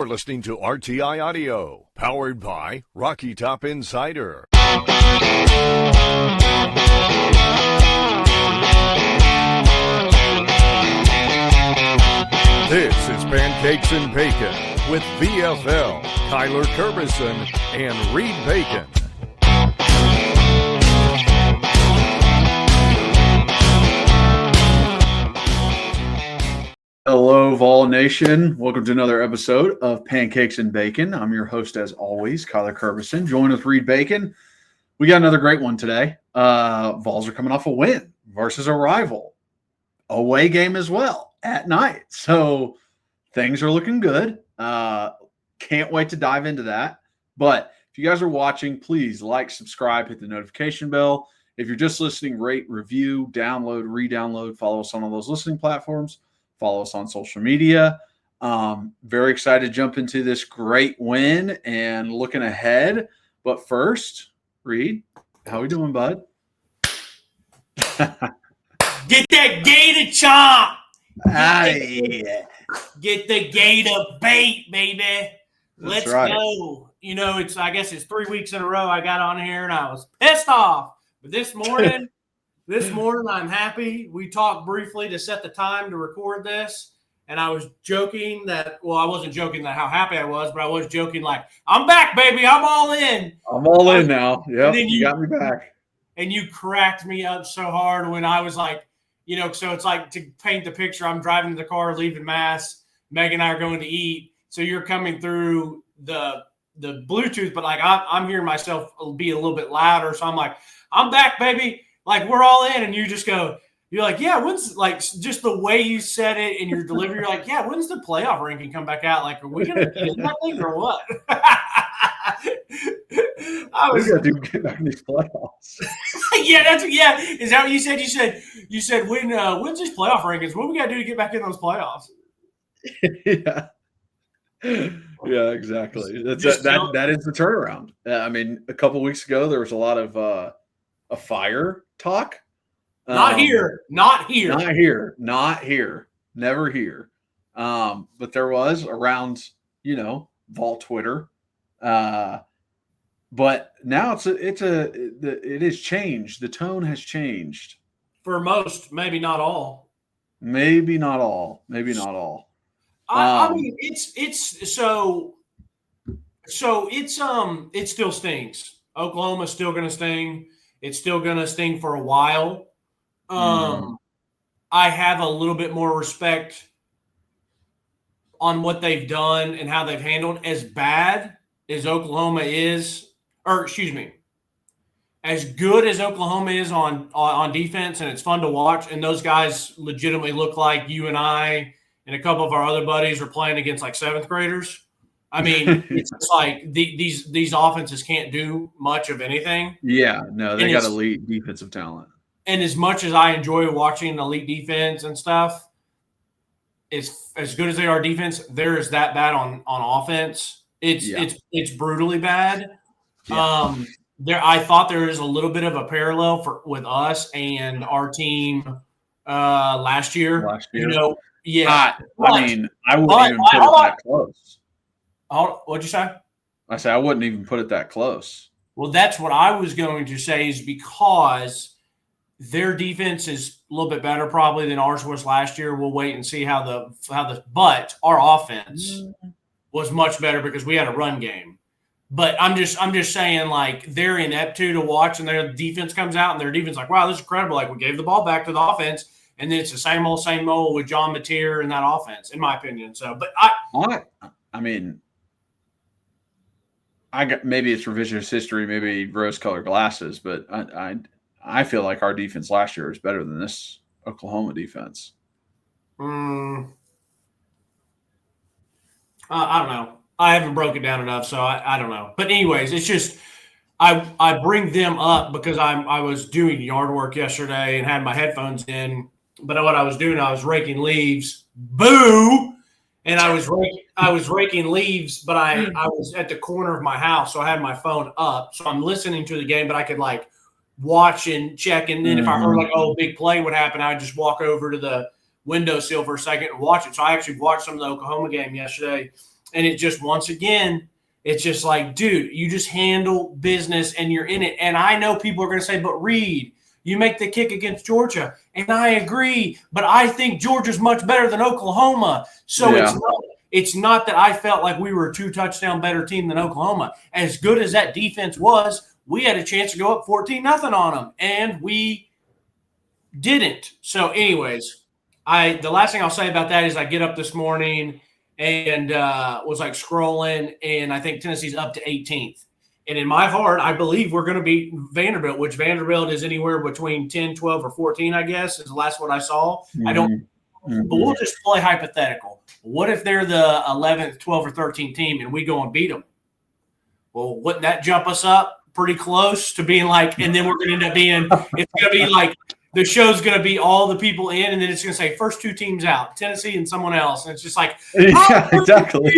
listening to RTI Audio, powered by Rocky Top Insider. This is Pancakes and Bacon with VFL, Kerbyson, and Reed Bacon. Hello, Vol Nation. Welcome to another episode of Pancakes and Bacon. I'm your host, as always, Kerbyson, joined with Reed Bacon. We got another great one today. Vols are coming off a win versus a rival. Away game as well at night. So things are looking good. Can't wait to dive into that. But if you guys are watching, please like, subscribe, hit the notification bell. If you're just listening, rate, review, download, re-download, follow us on all those listening platforms. Follow us on social media. Very excited to jump into this great win and looking ahead. But first, Reed, how we doing, bud? Get that gator chomp. Yeah. Get the gator bait, baby. Let's right. go. You know, I guess it's 3 weeks in a row I got on here and I was pissed off. But this morning, I'm happy. We talked briefly to set the time to record this, and I was joking that – well, I wasn't joking that how happy I was, but I was joking like, I'm back, baby. I'm all in. I'm all in now. Yep, you got me back. And you cracked me up so hard when I was like, you know, so it's like to paint the picture, I'm driving the car, leaving Mass. Meg and I are going to eat. So you're coming through the Bluetooth, but like I'm hearing myself be a little bit louder. So I'm like, I'm back, baby. Like, we're all in, and you just go, you're like, yeah, when's, like, just the way you said it in your delivery, you're like, yeah, when's the playoff ranking come back out? Like, are we going to get that thing or what? We got to get back in these playoffs. Yeah. Is that what you said? You said, when's these playoff rankings? What do we got to do to get back in those playoffs? Yeah, exactly. That is the turnaround. I mean, a couple weeks ago, there was a lot of a fire talk. Not here. Never here. But there was around, Vol Twitter. But now it has changed. The tone has changed. For most, maybe not all. I mean, it's so it still stings. Oklahoma's still going to sting. It's still going to sting for a while. I have a little bit more respect on what they've done and how they've handled. As bad as Oklahoma is, as good as Oklahoma is on defense, and it's fun to watch, and those guys legitimately look like you and I and a couple of our other buddies are playing against like seventh graders. I mean, it's just like these offenses can't do much of anything. Yeah, no, they got elite defensive talent. And as much as I enjoy watching elite defense and stuff, as good as they are defense, they're as that bad on offense. It's brutally bad. Yeah. I thought there is a little bit of a parallel with us and our team last year. Yeah. I mean, I wouldn't even put it that close. What'd you say? I said I wouldn't even put it that close. Well, that's what I was going to say, is because their defense is a little bit better probably than ours was last year. We'll wait and see but our offense was much better because we had a run game. But I'm just saying, like, they're ineptitude to watch, and their defense comes out, and their defense like, wow, this is incredible. Like, we gave the ball back to the offense, and then it's the same old with John Mateer and that offense, in my opinion. So, but I mean, maybe it's revisionist history, maybe rose-colored glasses, but I feel like our defense last year is better than this Oklahoma defense. I don't know. I haven't broken it down enough, so I don't know. But anyways, it's just I bring them up because I was doing yard work yesterday and had my headphones in. But what I was doing, I was raking leaves. Boo! And I was raking leaves, but I was at the corner of my house, so I had my phone up. So I'm listening to the game, but I could like watch and check. And then if I heard like, oh, big play would happen, I'd just walk over to the windowsill for a second and watch it. So I actually watched some of the Oklahoma game yesterday. And it just, once again, it's just like, dude, you just handle business and you're in it. And I know people are going to say, but Reed, you make the kick against Georgia. And I agree, but I think Georgia's much better than Oklahoma. So it's not that I felt like we were a 2-touchdown better team than Oklahoma. As good as that defense was, we had a chance to go up 14-0 on them, and we didn't. So anyways, the last thing I'll say about that is I get up this morning and was like scrolling, and I think Tennessee's up to 18th. And in my heart, I believe we're going to beat Vanderbilt, which Vanderbilt is anywhere between 10, 12, or 14, I guess, is the last one I saw. I don't – but we'll just play hypothetical. What if they're the 11th, 12th, or 13th team and we go and beat them? Well, wouldn't that jump us up pretty close to being like – and then we're going to end up being – it's going to be like the show's going to be all the people in, and then it's going to say first 2 teams out, Tennessee and someone else. And it's just like – yeah, exactly.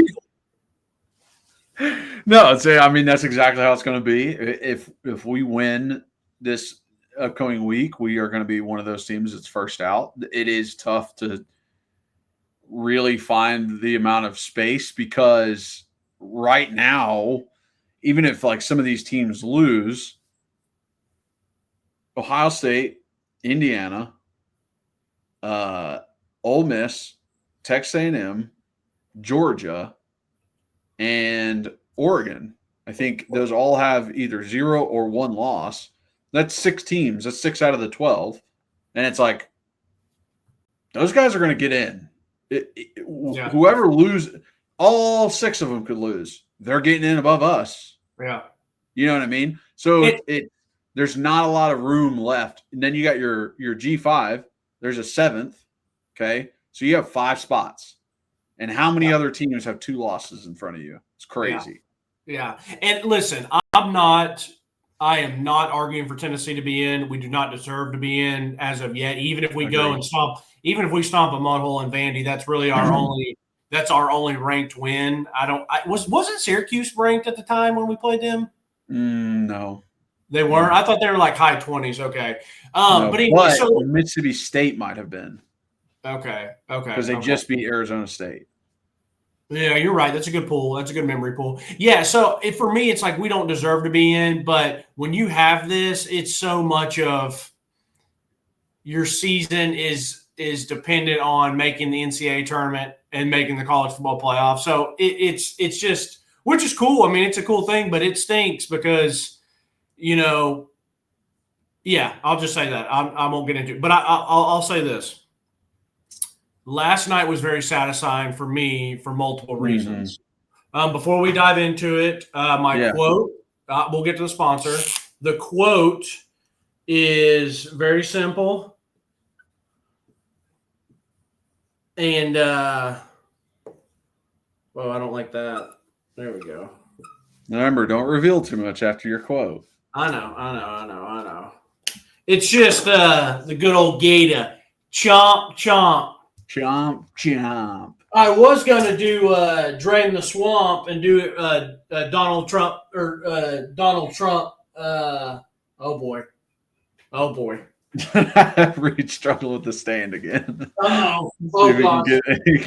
No, I mean, that's exactly how it's going to be. If we win this upcoming week, we are going to be one of those teams that's first out. It is tough to really find the amount of space because right now, even if like some of these teams lose, Ohio State, Indiana, Ole Miss, Texas A&M, Georgia, and Oregon, I think those all have either 0 or 1 loss. That's 6 teams. That's 6 out of the 12. And it's like, those guys are going to get in. Whoever loses, all 6 of them could lose. They're getting in above us. Yeah. You know what I mean? So there's not a lot of room left. And then you got your G5. There's a 7th. Okay. So you have 5 spots. And how many other teams have 2 losses in front of you? It's crazy. Yeah. And listen, I am not arguing for Tennessee to be in. We do not deserve to be in as of yet. Even if we go and stomp a mud hole in Vandy, that's really our only ranked win. Wasn't Syracuse ranked at the time when we played them? No. They weren't? I thought they were like high 20s. Okay. But anyway, Mississippi State might have been. Okay. Because they just beat Arizona State. Yeah, you're right. That's a good pool. That's a good memory pool. Yeah, so for me, it's like we don't deserve to be in, but when you have this, it's so much of your season is dependent on making the NCAA tournament and making the college football playoff. So it's just, which is cool. I mean, it's a cool thing, but it stinks because, I'll just say that. I won't get into it. But I'll say this. Last night was very satisfying for me for multiple reasons. Before we dive into it, my quote, we'll get to the sponsor. The quote is very simple. And, I don't like that. There we go. Remember, don't reveal too much after your quote. I know. It's just the good old Gator. Chomp, chomp. Chomp, chomp. I was going to do Drain the Swamp and do Donald Trump. Oh, boy. Reed struggled with the stand again. Oh, gosh.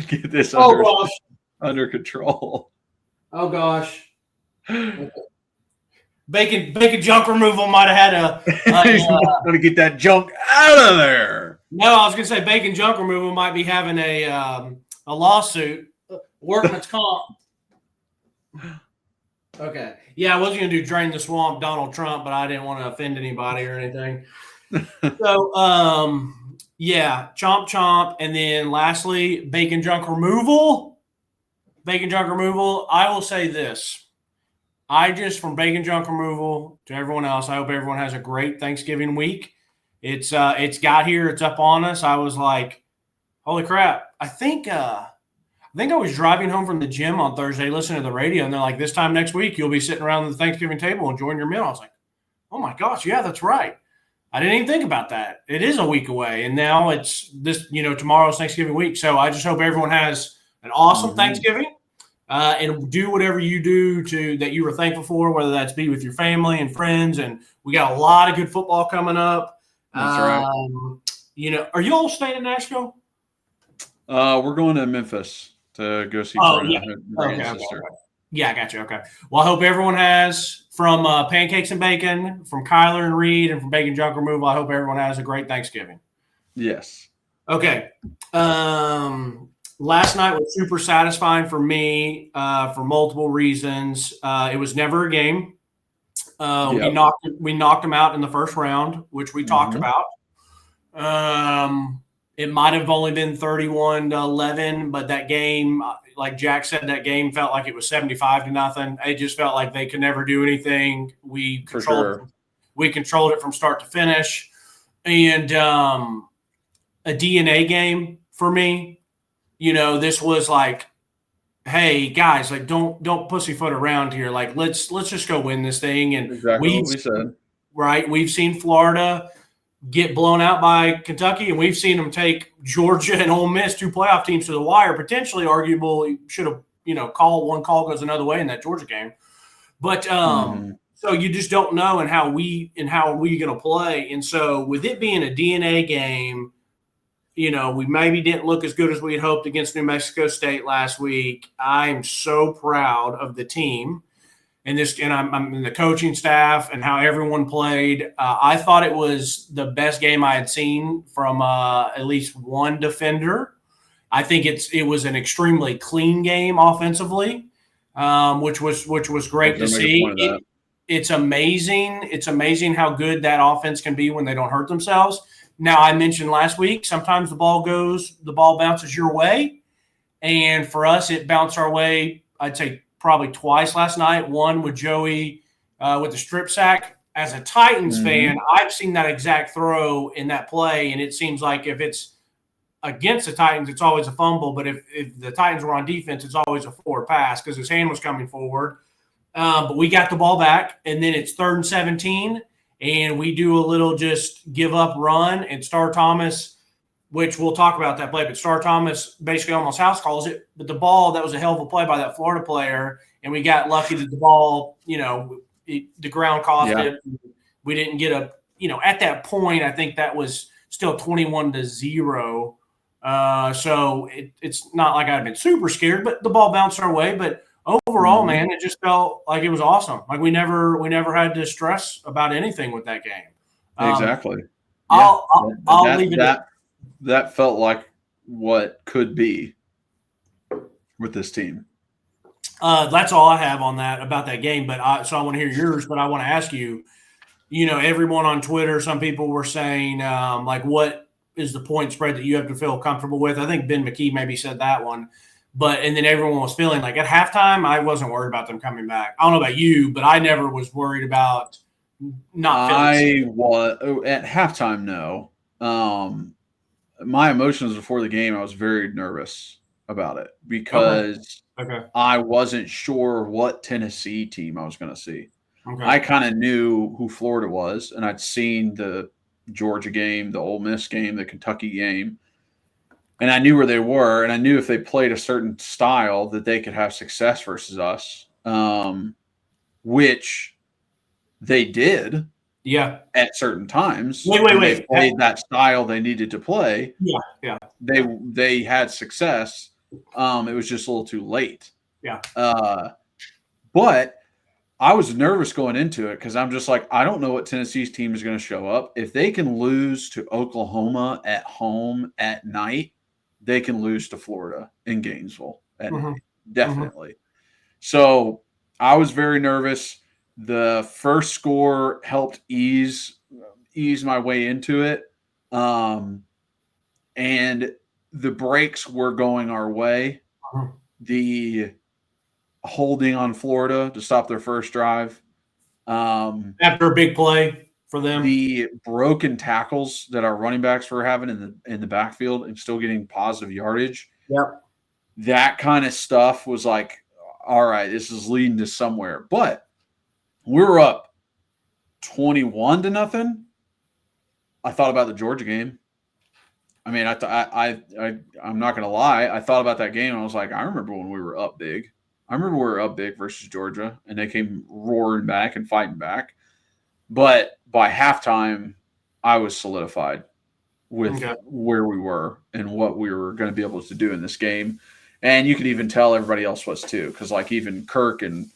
Get this under control. Oh, gosh. Bacon junk removal might have had He's going to get that junk out of there. No, I was going to say bacon junk removal might be having a lawsuit, workman's comp. Okay. Yeah, I wasn't going to do Drain the Swamp, Donald Trump, but I didn't want to offend anybody or anything. So, chomp, chomp. And then lastly, bacon junk removal. I will say this. From bacon junk removal to everyone else, I hope everyone has a great Thanksgiving week. It's got here. It's up on us. I was like, holy crap. I think I was driving home from the gym on Thursday listening to the radio, and they're like, this time next week, you'll be sitting around the Thanksgiving table enjoying your meal. I was like, oh, my gosh, yeah, that's right. I didn't even think about that. It is a week away, and now it's this, tomorrow's Thanksgiving week. So I just hope everyone has an awesome Thanksgiving. And do whatever you do that you were thankful for, whether that's be with your family and friends. And we got a lot of good football coming up. That's right. Are you all staying in Nashville? We're going to Memphis. to go see Oh, Brenna, yeah. Brianna's Okay. sister. Yeah, I got you. Okay. Well, I hope everyone has, from Pancakes and Bacon, from Kyler and Reed, and from Bacon Junk Removal, I hope everyone has a great Thanksgiving. Yes. Okay. Last night was super satisfying for me for multiple reasons. It was never a game. We knocked them out in the first round, which we talked about. It might have only been 31-11, but that game, like Jack said, that game felt like it was 75-0. It just felt like they could never do anything. We controlled it from start to finish, and a DNA game for me. This was like, hey guys, like don't pussyfoot around here. Like let's just go win this thing. And exactly what we said. Right, we've seen Florida get blown out by Kentucky, and we've seen them take Georgia and Ole Miss, two playoff teams, to the wire. Potentially, arguably, should have one call goes another way in that Georgia game. But so you just don't know and how are we going to play. And so with it being a DNA game, we maybe didn't look as good as we had hoped against New Mexico State last week. I'm so proud of the team and I'm in the coaching staff and how everyone played. I thought it was the best game I had seen from at least one defender. I think it was an extremely clean game offensively, which was great to see. It's amazing. It's amazing how good that offense can be when they don't hurt themselves. Now, I mentioned last week, sometimes the ball bounces your way. And for us, it bounced our way, I'd say probably twice last night. One with Joey with the strip sack. As a Titans fan, I've seen that exact throw in that play. And it seems like if it's against the Titans, it's always a fumble. But if the Titans were on defense, it's always a forward pass because his hand was coming forward. But we got the ball back, and then it's 3rd and 17. And we do a little just give up run, and Star Thomas, which we'll talk about that play, but Star Thomas basically almost house calls it. But the ball, that was a hell of a play by that Florida player, and we got lucky that the ball, the ground caused it. We didn't get at that point, I think that was still 21-0. So it's not like I've been super scared, but the ball bounced our way. But overall, man, it just felt like it was awesome. Like we never had to stress about anything with that game. Exactly. I'll leave it. That felt like what could be with this team. That's all I have on that about that game. But so I want to hear yours. But I want to ask you. Everyone on Twitter, some people were saying like, what is the point spread that you have to feel comfortable with? I think Ben McKee maybe said that one. And then everyone was feeling like at halftime, I wasn't worried about them coming back. I don't know about you, but I never was worried about not feeling at halftime, no. My emotions before the game, I was very nervous about it because I wasn't sure what Tennessee team I was going to see. Okay. I kind of knew who Florida was, and I'd seen the Georgia game, the Ole Miss game, the Kentucky game. And I knew where they were, and I knew if they played a certain style that they could have success versus us, which they did. Yeah. At certain times. Wait. They played that style they needed to play. Yeah. They had success. It was just a little too late. Yeah. But I was nervous going into it because I'm just like, I don't know what Tennessee's team is going to show up. If they can lose to Oklahoma at home at night, they can lose to Florida in Gainesville at night. Definitely. So I was very nervous. The first score helped ease my way into it. And the breaks were going our way. The holding on Florida to stop their first drive. After a big play for them. The broken tackles that our running backs were having in the backfield and still getting positive yardage. Yep. That kind of stuff was like, all right, this is leading to somewhere. But we were up 21-0. I thought about the Georgia game. I mean, I'm not going to lie. I thought about that game and I was like, I remember when we were up big. I remember we were up big versus Georgia, and they came roaring back and fighting back. But by halftime, I was solidified with where we were and what we were going to be able to do in this game. And you could even tell everybody else was too, because like even Kirk and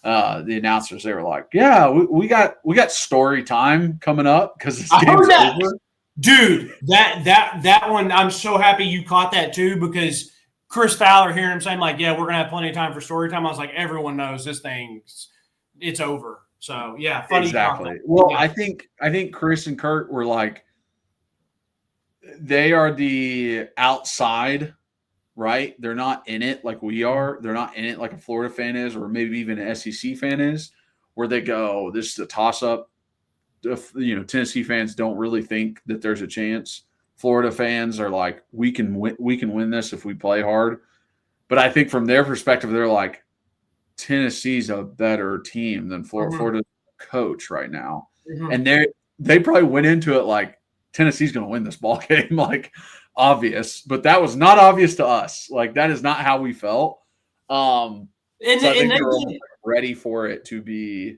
the announcers, they were like, "Yeah, we got story time coming up because this game's over." Dude, that one, I'm so happy you caught that too, because Chris Fowler hearing him saying like, "Yeah, we're gonna have plenty of time for story time." I was like, everyone knows this thing's it's over. So yeah, funny. Exactly. Well, yeah. I think Chris and Kurt were like, they are the outside, right? They're not in it like we are. They're not in it like a Florida fan is, or maybe even an SEC fan is, where they go, "This is a toss up." Tennessee fans don't really think that there's a chance. Florida fans are like, we can win this if we play hard. But I think from their perspective, they're like, Tennessee's a better team than Florida. Florida's coach right now. And they probably went into it like Tennessee's going to win this ball game, like obvious. But that was not obvious to us. Like that is not how we felt. So I think they were ready for it to be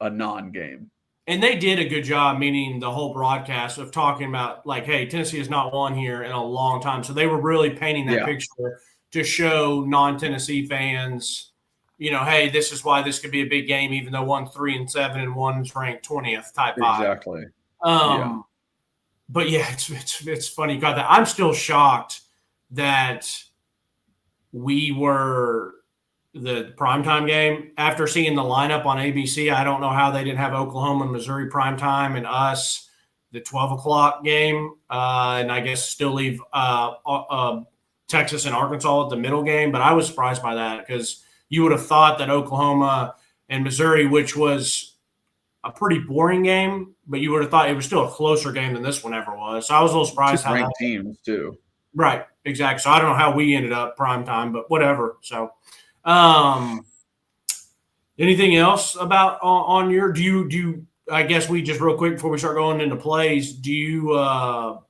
a non-game. And they did a good job, meaning the whole broadcast, of talking about like, hey, Tennessee has not won here in a long time. So they were really painting that picture to show non-Tennessee fans, hey, this is why this could be a big game, even though one's 3-7 and one's ranked 20th type vibe. Exactly. But yeah, it's funny you got that. I'm still shocked that we were the primetime game. After seeing the lineup on ABC, I don't know how they didn't have Oklahoma and Missouri primetime and us the 12 o'clock game, and I guess still leave Texas and Arkansas at the middle game. But I was surprised by that, because you would have thought that Oklahoma and Missouri, which was a pretty boring game, but you would have thought it was still a closer game than this one ever was. So I was a little surprised how ranked teams too. Right, exactly. So I don't know how we ended up primetime, but whatever. So anything else about on your do you I guess we just real quick before we start going into plays, do you are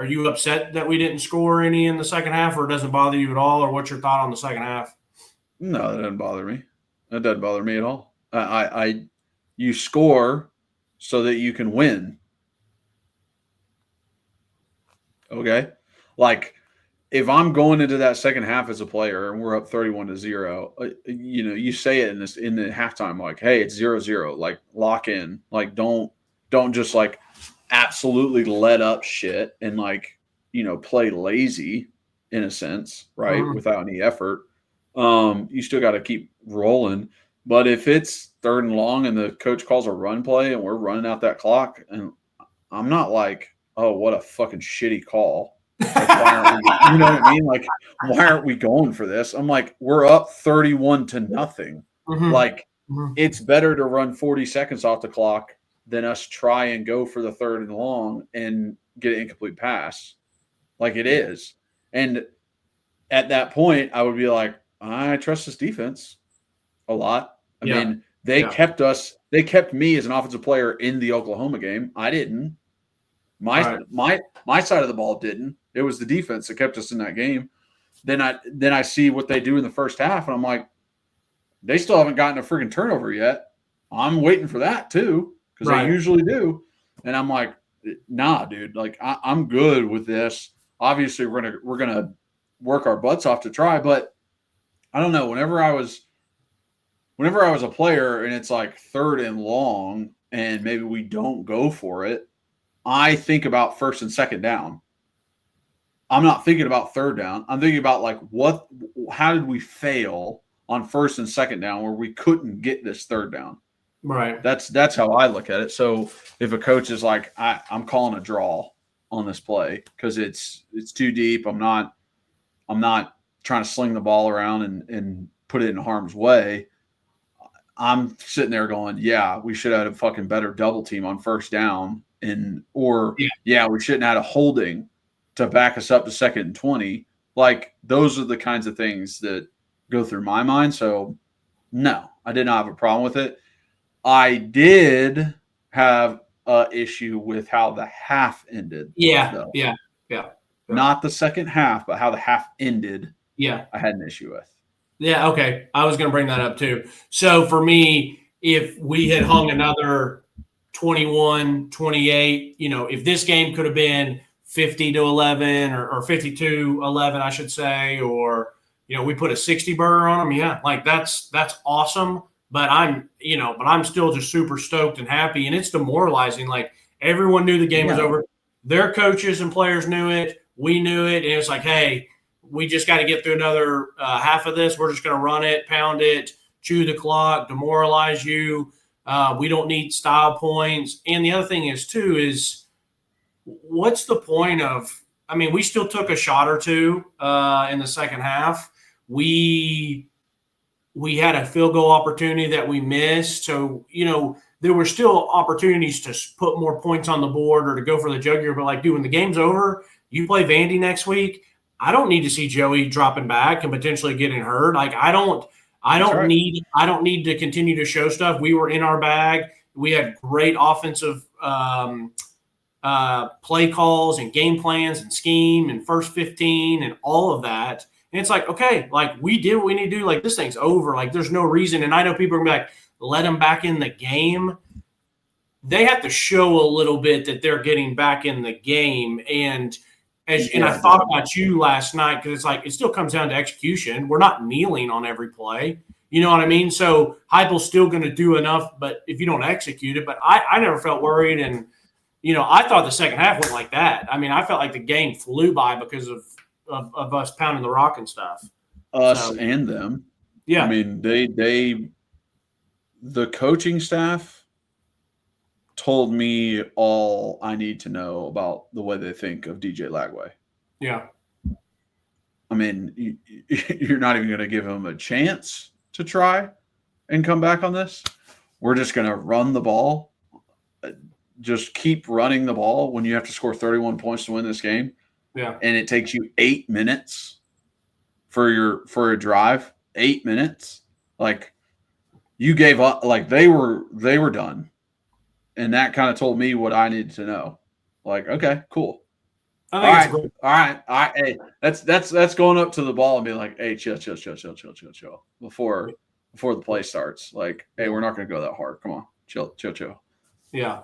you upset that we didn't score any in the second half, or it doesn't bother you at all, or what's your thought on the second half? No, that doesn't bother me. That doesn't bother me at all. You score so that you can win. Okay? Like, if I'm going into that second half as a player and we're up 31-0, you say it in the halftime, like, hey, it's 0-0, like lock in, like don't just like absolutely let up shit and like, play lazy in a sense, right? Without any effort. You still got to keep rolling. But if it's 3rd and long and the coach calls a run play and we're running out that clock, and I'm not like, oh, what a fucking shitty call. Like, why aren't we, you know what I mean? Like, why aren't we going for this? I'm like, we're up 31-0. Like, it's better to run 40 seconds off the clock than us try and go for the 3rd and long and get an incomplete pass. Like it is. And at that point, I would be like, I trust this defense a lot. I mean, they kept me as an offensive player in the Oklahoma game. I didn't. My side of the ball didn't. It was the defense that kept us in that game. Then I see what they do in the first half, and I'm like, they still haven't gotten a freaking turnover yet. I'm waiting for that too, because they usually do. And I'm like, nah, dude. Like I'm good with this. Obviously, we're gonna work our butts off to try, but I don't know. Whenever I was a player and it's like 3rd and long, and maybe we don't go for it, I think about 1st and 2nd down. I'm not thinking about 3rd down. I'm thinking about like how did we fail on 1st and 2nd down where we couldn't get this 3rd down? Right. That's how I look at it. So if a coach is like, I'm calling a draw on this play because it's too deep. I'm not trying to sling the ball around and put it in harm's way. I'm sitting there going, yeah, we should have had a fucking better double team on 1st down. We shouldn't have had a holding to back us up to 2nd and 20. Like, those are the kinds of things that go through my mind. So, no, I did not have a problem with it. I did have an issue with how the half ended. Yeah. Not the second half, but how the half ended. Yeah. I had an issue with. Yeah, okay. I was going to bring that up too. So, for me, if we had hung another 21-28, if this game could have been 50-11 or 52-11, I should say, or we put a 60 burger on them. Yeah, like that's awesome. But I'm still just super stoked and happy. And it's demoralizing. Like everyone knew the game was over. Their coaches and players knew it. We knew it. And it's like, hey, we just got to get through another half of this. We're just going to run it, pound it, chew the clock, demoralize you. We don't need style points. And the other thing is what's the point of – I mean, we still took a shot or two in the second half. We had a field goal opportunity that we missed. So, there were still opportunities to put more points on the board or to go for the jugular. But, like, dude, when the game's over, you play Vandy next week, I don't need to see Joey dropping back and potentially getting hurt. Like, I don't need to continue to show stuff. We were in our bag. We had great offensive play calls and game plans and scheme and first 15 and all of that. And it's like, okay, like we did what we need to do. Like this thing's over. Like there's no reason. And I know people are gonna be like, let them back in the game. They have to show a little bit that they're getting back in the game. And I thought about you last night because it's like it still comes down to execution. We're not kneeling on every play. You know what I mean? So Heupel's still going to do enough, but if you don't execute it, but I never felt worried. And, I thought the second half went like that. I mean, I felt like the game flew by because of us pounding the rock and stuff. And them. Yeah. I mean, the coaching staff told me all I need to know about the way they think of DJ Lagway. Yeah. I mean, you're not even going to give him a chance to try and come back on this. We're just going to run the ball. Just keep running the ball when you have to score 31 points to win this game. Yeah. And it takes you 8 minutes for a drive. 8 minutes. Like you gave up, like they were done. And that kind of told me what I needed to know. Like, okay, cool. All right. Hey, that's going up to the ball and being like, hey, chill before the play starts. Like, hey, we're not going to go that hard. Come on, chill. Yeah.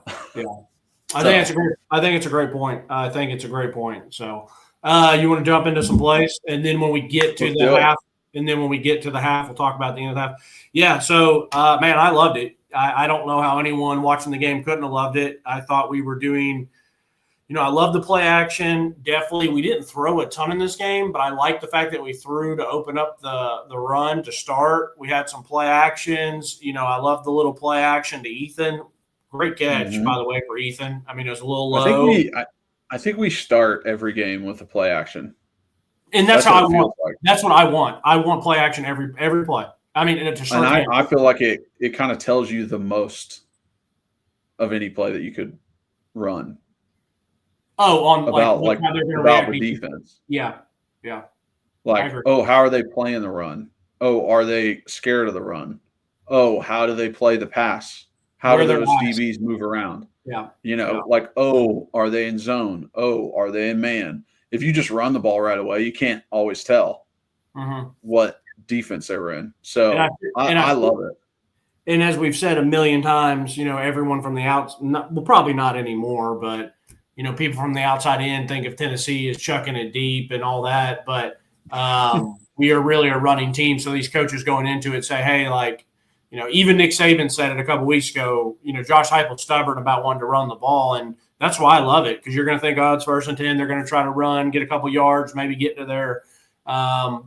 I think it's a great point. So, you want to jump into some plays, and then when we get to the half, we'll talk about the end of the half. Yeah. So, man, I loved it. I don't know how anyone watching the game couldn't have loved it. I thought we were doing. I love the play action. Definitely, we didn't throw a ton in this game, but I like the fact that we threw to open up the run to start. We had some play actions. I love the little play action to Ethan. Great catch, by the way, for Ethan. I mean, it was a little low. I think we start every game with a play action, and that's how I want. Like. That's what I want. I want play action every play. I mean, it's a short game. I feel like it kind of tells you the most of any play that you could run. Oh, about the defense. Yeah. Like, how are they playing the run? Oh, are they scared of the run? Oh, how do they play the pass? How do those DBs move around? Yeah. Like, are they in zone? Oh, are they in man? If you just run the ball right away, you can't always tell what defense they were in. So I love it. And as we've said a million times, everyone from the outside, well, probably not anymore, but people from the outside in think of Tennessee as chucking it deep and all that. But we are really a running team. So these coaches going into it say, hey, like, even Nick Saban said it a couple weeks ago, Josh Heupel's stubborn about wanting to run the ball. And that's why I love it, because you're going to think, it's 1st and 10. They're going to try to run, get a couple yards, maybe get to their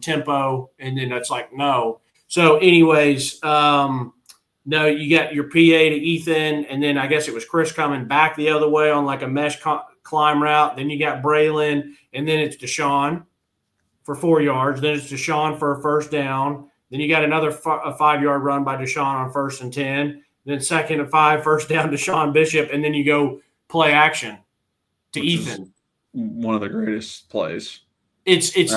tempo. And then it's like, no. So anyways, no, you got your PA to Ethan, and then I guess it was Chris coming back the other way on like a mesh climb route. Then you got Braylon, and then it's Deshaun for 4 yards. Then it's Deshaun for a first down. Then you got another 5-yard run by Deshaun on 1st and 10. Then 2nd and 5, first down Deshaun Bishop, and then you go play action to Ethan. One of the greatest plays. It's those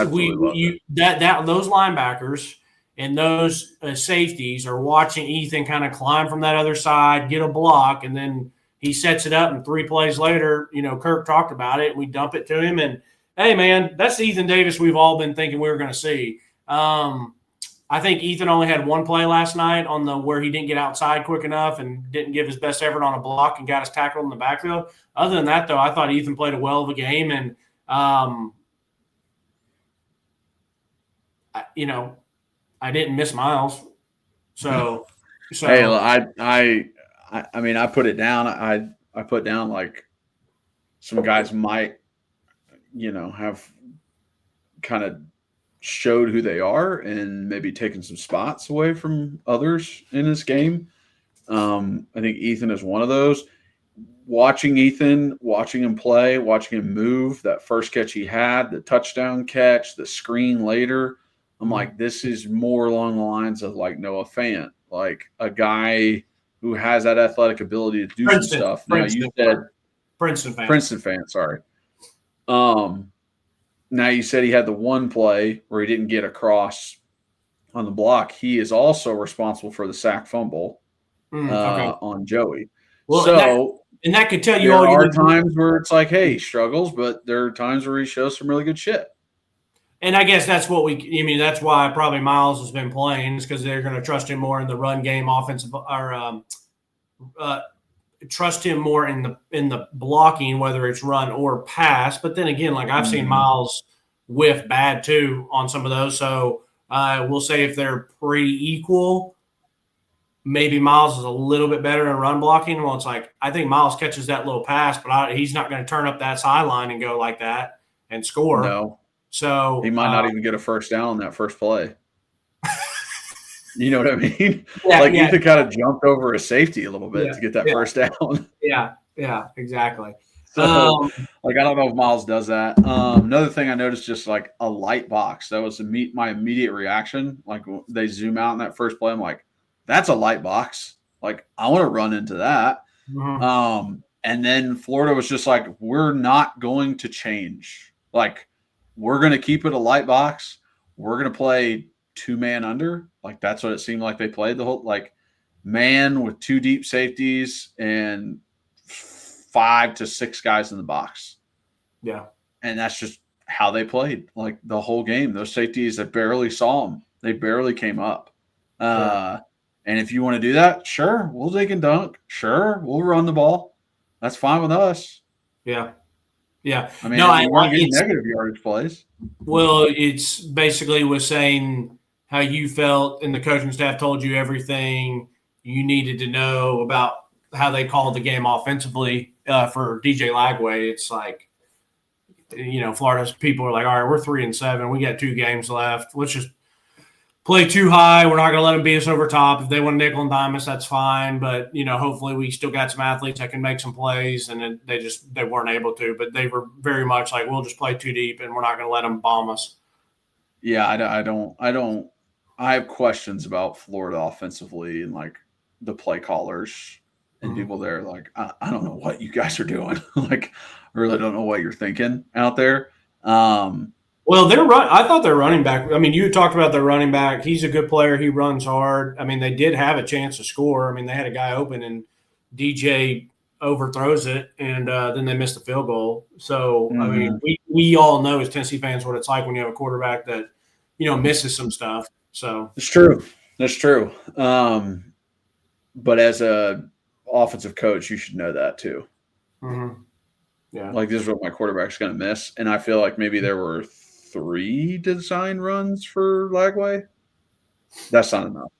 linebackers and those safeties are watching Ethan kind of climb from that other side, get a block, and then he sets it up, and 3 plays later, Kirk talked about it, and we dump it to him. And, hey, man, that's the Ethan Davis we've all been thinking we were going to see. I think Ethan only had 1 play last night on where he didn't get outside quick enough and didn't give his best effort on a block and got us tackled in the backfield. Other than that, though, I thought Ethan played a well of a game. And I didn't miss Miles. So Hey, I mean, I put it down. I put down like some guys might, have kind of showed who they are and maybe taken some spots away from others in this game. I think Ethan is one of those. Watching Ethan, watching him play, watching him move, that first catch he had, the touchdown catch, the screen later, I'm like, this is more along the lines of like Noah Fant, like a guy who has that athletic ability to do some stuff. Now you said Princeton fan, sorry. Now you said he had the one play where he didn't get across on the block. He is also responsible for the sack fumble on Joey. Well, and that could tell you there all you are need times where it's like, hey, he struggles, but there are times where he shows some really good shit. And I guess that's that's why probably Miles has been playing, is because they're going to trust him more in the run game, offensive, or trust him more in the blocking, whether it's run or pass. But then again, like I've seen Miles whiff bad too on some of those. So we'll say if they're pretty equal, maybe Miles is a little bit better in run blocking. Well, it's like I think Miles catches that little pass, but he's not going to turn up that sideline and go like that and score. No. So he might not even get a first down on that first play. You know what I mean? Yeah, Ethan kind of jumped over a safety a little bit to get that first down. Yeah, exactly. So, I don't know if Miles does that. Another thing I noticed, just like a light box. That was my immediate reaction. Like they zoom out in that first play, I'm like, that's a light box. Like I want to run into that. Mm-hmm. And then Florida was just like, we're not going to change. Like we're going to keep it a light box. We're going to play 2-man under. Like that's what it seemed like they played the whole, like man with 2 deep safeties and 5 to 6 guys in the box. Yeah. And that's just how they played like the whole game. Those safeties that barely saw them, they barely came up. And if you want to do that, sure, we'll dig and dunk. Sure, we'll run the ball. That's fine with us. Yeah. Yeah. I mean, you want to get negative yardage plays. Well, it's basically was saying how you felt and the coaching staff told you everything you needed to know about how they called the game offensively for DJ Lagway. It's like, Florida's people are like, all right, we're 3-7. We got 2 games left. Let's just play too high. We're not going to let them beat us over top. If they want to nickel and dime us, that's fine. But, hopefully we still got some athletes that can make some plays. And then they weren't able to. But they were very much like, we'll just play too deep and we're not going to let them bomb us. Yeah, I have questions about Florida offensively and like the play callers and people there. Like, I don't know what you guys are doing. Like, I really don't know what you're thinking out there. Well, I thought their running back. I mean, you talked about their running back. He's a good player. He runs hard. I mean, they did have a chance to score. I mean, they had a guy open and DJ overthrows it, and then they missed the field goal. So, I mean, we all know as Tennessee fans what it's like when you have a quarterback that, misses some stuff. So it's true. That's true. But as a offensive coach, you should know that too. Mm-hmm. Yeah. Like this is what my quarterback's going to miss, and I feel like maybe there were 3 design runs for Lagway. That's not enough.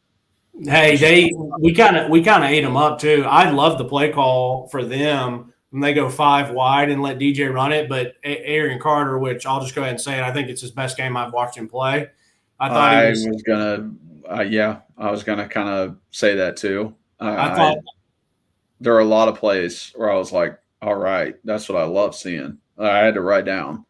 Hey, we kind of ate them up too. I love the play call for them when they go 5 wide and let DJ run it. But Aaron Carter, which I'll just go ahead and say it, I think it's his best game I've watched him play. I was gonna kind of say that too. There are a lot of plays where I was like, all right, that's what I love seeing. I had to write down.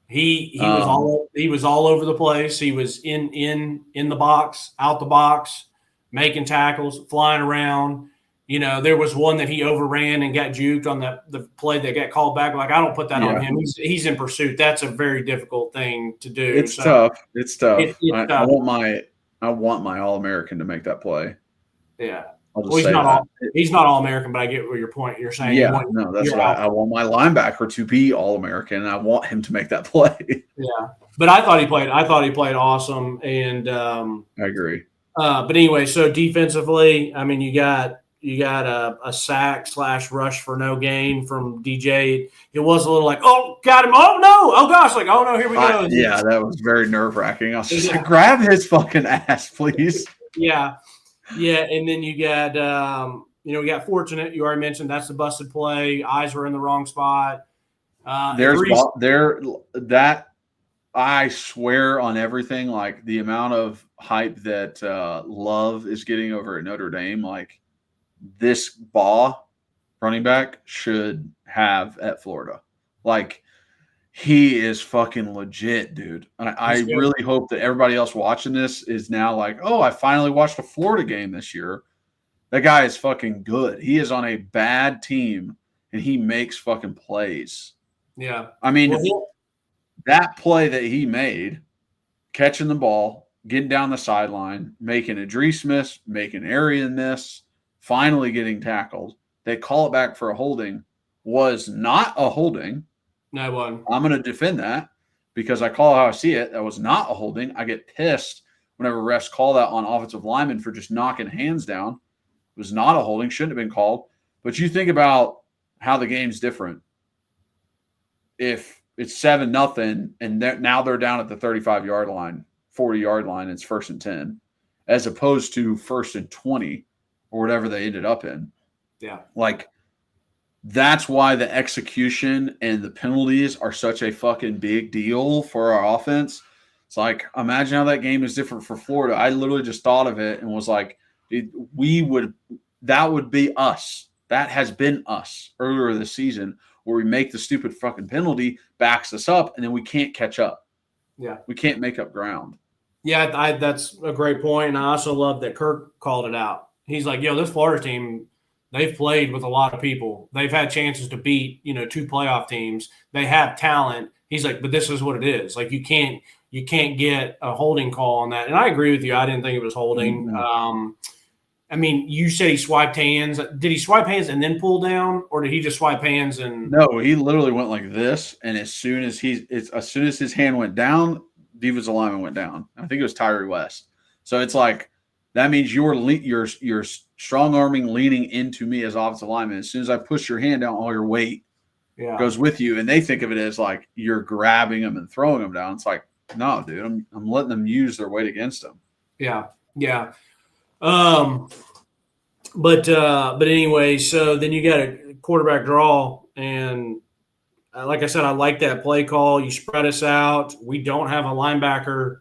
He was all over the place. He was in the box, out the box, making tackles, flying around. There was one that he overran and got juked on the play that got called back. Like, I don't put that on him. He's in pursuit. That's a very difficult thing to do. It's tough. It's tough. I want my All-American to make that play. Yeah. He's not All-American, but I get what you're saying. Yeah, that's what I want my linebacker to be All-American, and I want him to make that play. Yeah, but I thought he played awesome, and I agree. But anyway, so defensively, I mean, you got You got a sack / rush for no gain from DJ. It was a little like, oh, got him. Oh, no. Oh, gosh. Like, oh, no, here we go. Yeah, that was very nerve-wracking. I was just like, grab his fucking ass, please. Yeah. Yeah, and then you got we got fortunate. You already mentioned that's the busted play. Eyes were in the wrong spot. That I swear on everything, like the amount of hype that Love is getting over at Notre Dame, like this Baugh running back should have at Florida. Like he is fucking legit, dude. I really hope that everybody else watching this is now like, oh, I finally watched a Florida game this year. That guy is fucking good. He is on a bad team and he makes fucking plays. Yeah. I mean, that play that he made, catching the ball, getting down the sideline, making Idris miss, making Arian miss, finally getting tackled. They call it back for a holding. Was not a holding. No one. I'm going to defend that because I call it how I see it. That was not a holding. I get pissed whenever refs call that on offensive linemen for just knocking hands down. It was not a holding. Shouldn't have been called. But you think about how the game's different. If it's 7-0 and now they're down at the 35-yard line, 40-yard line, it's 1st and 10, as opposed to 1st and 20 or whatever they ended up in. Yeah. Like, that's why the execution and the penalties are such a fucking big deal for our offense. It's like, imagine how that game is different for Florida. I literally just thought of it and was like, that would be us. That has been us earlier this season where we make the stupid fucking penalty, backs us up, and then we can't catch up. Yeah. We can't make up ground. Yeah, that's a great point. And I also love that Kirk called it out. He's like, this Florida team, they've played with a lot of people. They've had chances to beat, 2 playoff teams. They have talent. He's like, but this is what it is. Like, you can't get a holding call on that. And I agree with you. I didn't think it was holding. Mm-hmm. I mean, you said he swiped hands. Did he swipe hands and then pull down, or did he just swipe hands and? No, he literally went like this, and as soon as his hand went down, defensive lineman went down. I think it was Tyree West. So it's like that means you're strong arming, leaning into me as offensive lineman. As soon as I push your hand down, all your weight goes with you, and they think of it as like you're grabbing them and throwing them down. It's like, no, dude, I'm letting them use their weight against them. Yeah. But anyway, so then you got a quarterback draw, and like I said, I like that play call. You spread us out. We don't have a linebacker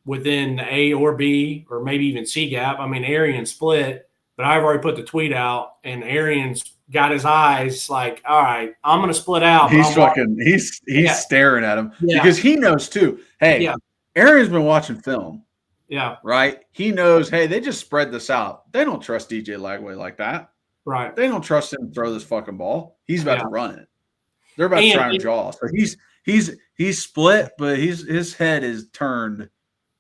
within the A or B or maybe even C gap. I mean, Arian split, but I've already put the tweet out, and Arian's got his eyes like, all right, I'm going to split out. He's staring at him because he knows too. Hey, Arian's been watching film. Yeah. Right? He knows, hey, they just spread this out. They don't trust DJ Lagway like that. Right. They don't trust him to throw this fucking ball. He's about to run it. They're about to try and jaw. So he's split, but his head is turned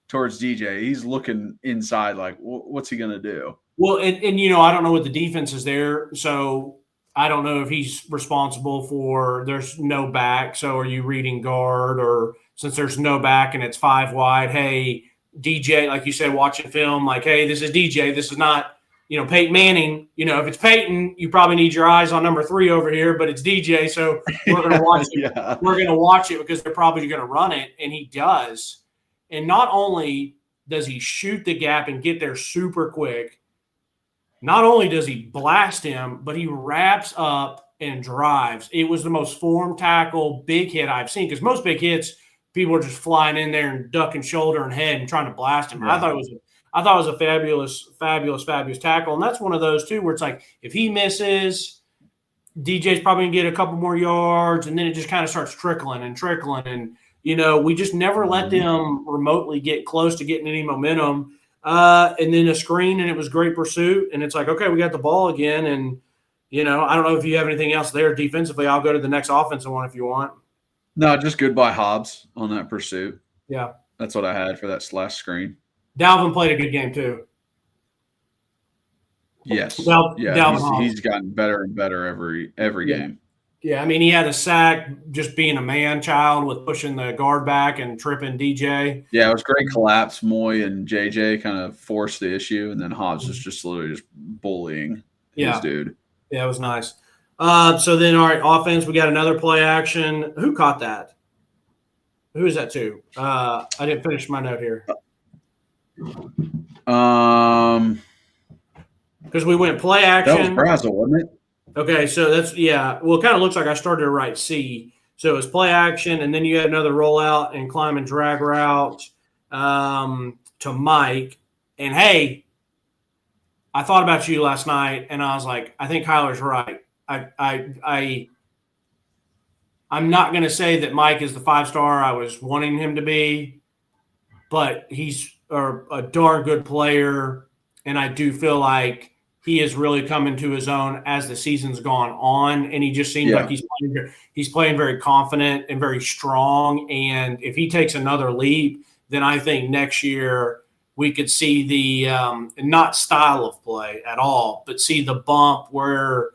towards DJ. He's looking inside like, what's he going to do? Well, and I don't know what the defense is there. So I don't know if he's responsible for there's no back. So are you reading guard, or since there's no back and it's 5 wide, hey, DJ, like you said, watching film, like, hey, this is DJ. This is not, Peyton Manning. If it's Peyton, you probably need your eyes on number 3 over here, but it's DJ. So we're going to watch it. We're going to watch it because they're probably going to run it. And he does. And not only does he shoot the gap and get there super quick, not only does he blast him, but he wraps up and drives. It was the most formed tackle, big hit I've seen, because most big hits, people are just flying in there and ducking shoulder and head and trying to blast him. Right. I thought it was a fabulous tackle. And that's one of those too, where it's like, if he misses, DJ's probably gonna get a couple more yards, and then it just kind of starts trickling. And, we just never let them remotely get close to getting any momentum. And then a screen, and it was great pursuit. And it's like, okay, we got the ball again. And, I don't know if you have anything else there defensively. I'll go to the next offensive one if you want. No, just goodbye Hobbs on that pursuit. Yeah. That's what I had for that last screen. Dalvin played a good game too. Yes. He's gotten better and better every game. Yeah, I mean, he had a sack just being a man-child with pushing the guard back and tripping DJ. Yeah, it was great collapse. Moy and JJ kind of forced the issue, and then Hobbs was just literally just bullying. his dude. Yeah, it was nice. So then, all right, offense, we got another play action. Who caught that? Who is that to? I didn't finish my note here. Because we went play action. That was Brazel, wasn't it? Okay, so that's Well, it kind of looks like I started to write C. So it was play action, and then you had another rollout and climb and drag route to Mike. And hey, I thought about you last night, and I was like, I think Kyler's right. I'm not going to say that Mike is the 5-star I was wanting him to be, but he's a darn good player, and I do feel like he is really coming to his own as the season's gone on, and he just seems like he's playing very confident and very strong. And if he takes another leap, then I think next year we could see the not style of play at all, but see the bump where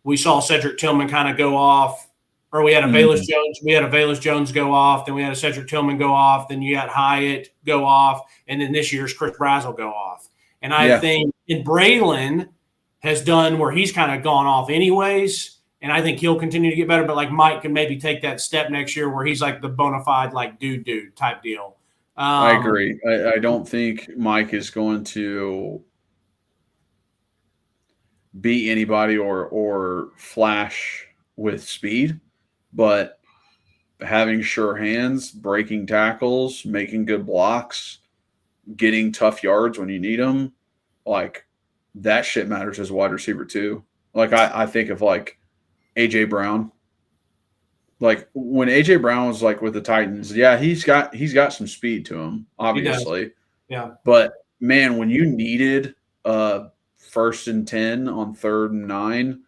we saw Cedric Tillman kind of go off. Or we had a Velus Jones. We had a Velus Jones go off. Then we had a Cedric Tillman go off. Then you had Hyatt go off. And then this year's Chris Brazel go off. And I think Braylon has done where he's kind of gone off anyways. And I think he'll continue to get better. But like Mike can maybe take that step next year where he's like the bona fide like dude type deal. I agree. I don't think Mike is going to beat anybody or flash with speed. But having sure hands, breaking tackles, making good blocks, getting tough yards when you need them, like that shit matters as a wide receiver too. Like I think of like A.J. Brown. Like when A.J. Brown was like with the Titans, he's got some speed to him, obviously. Yeah. But man, when you needed 1st and 10 on 3rd and 9,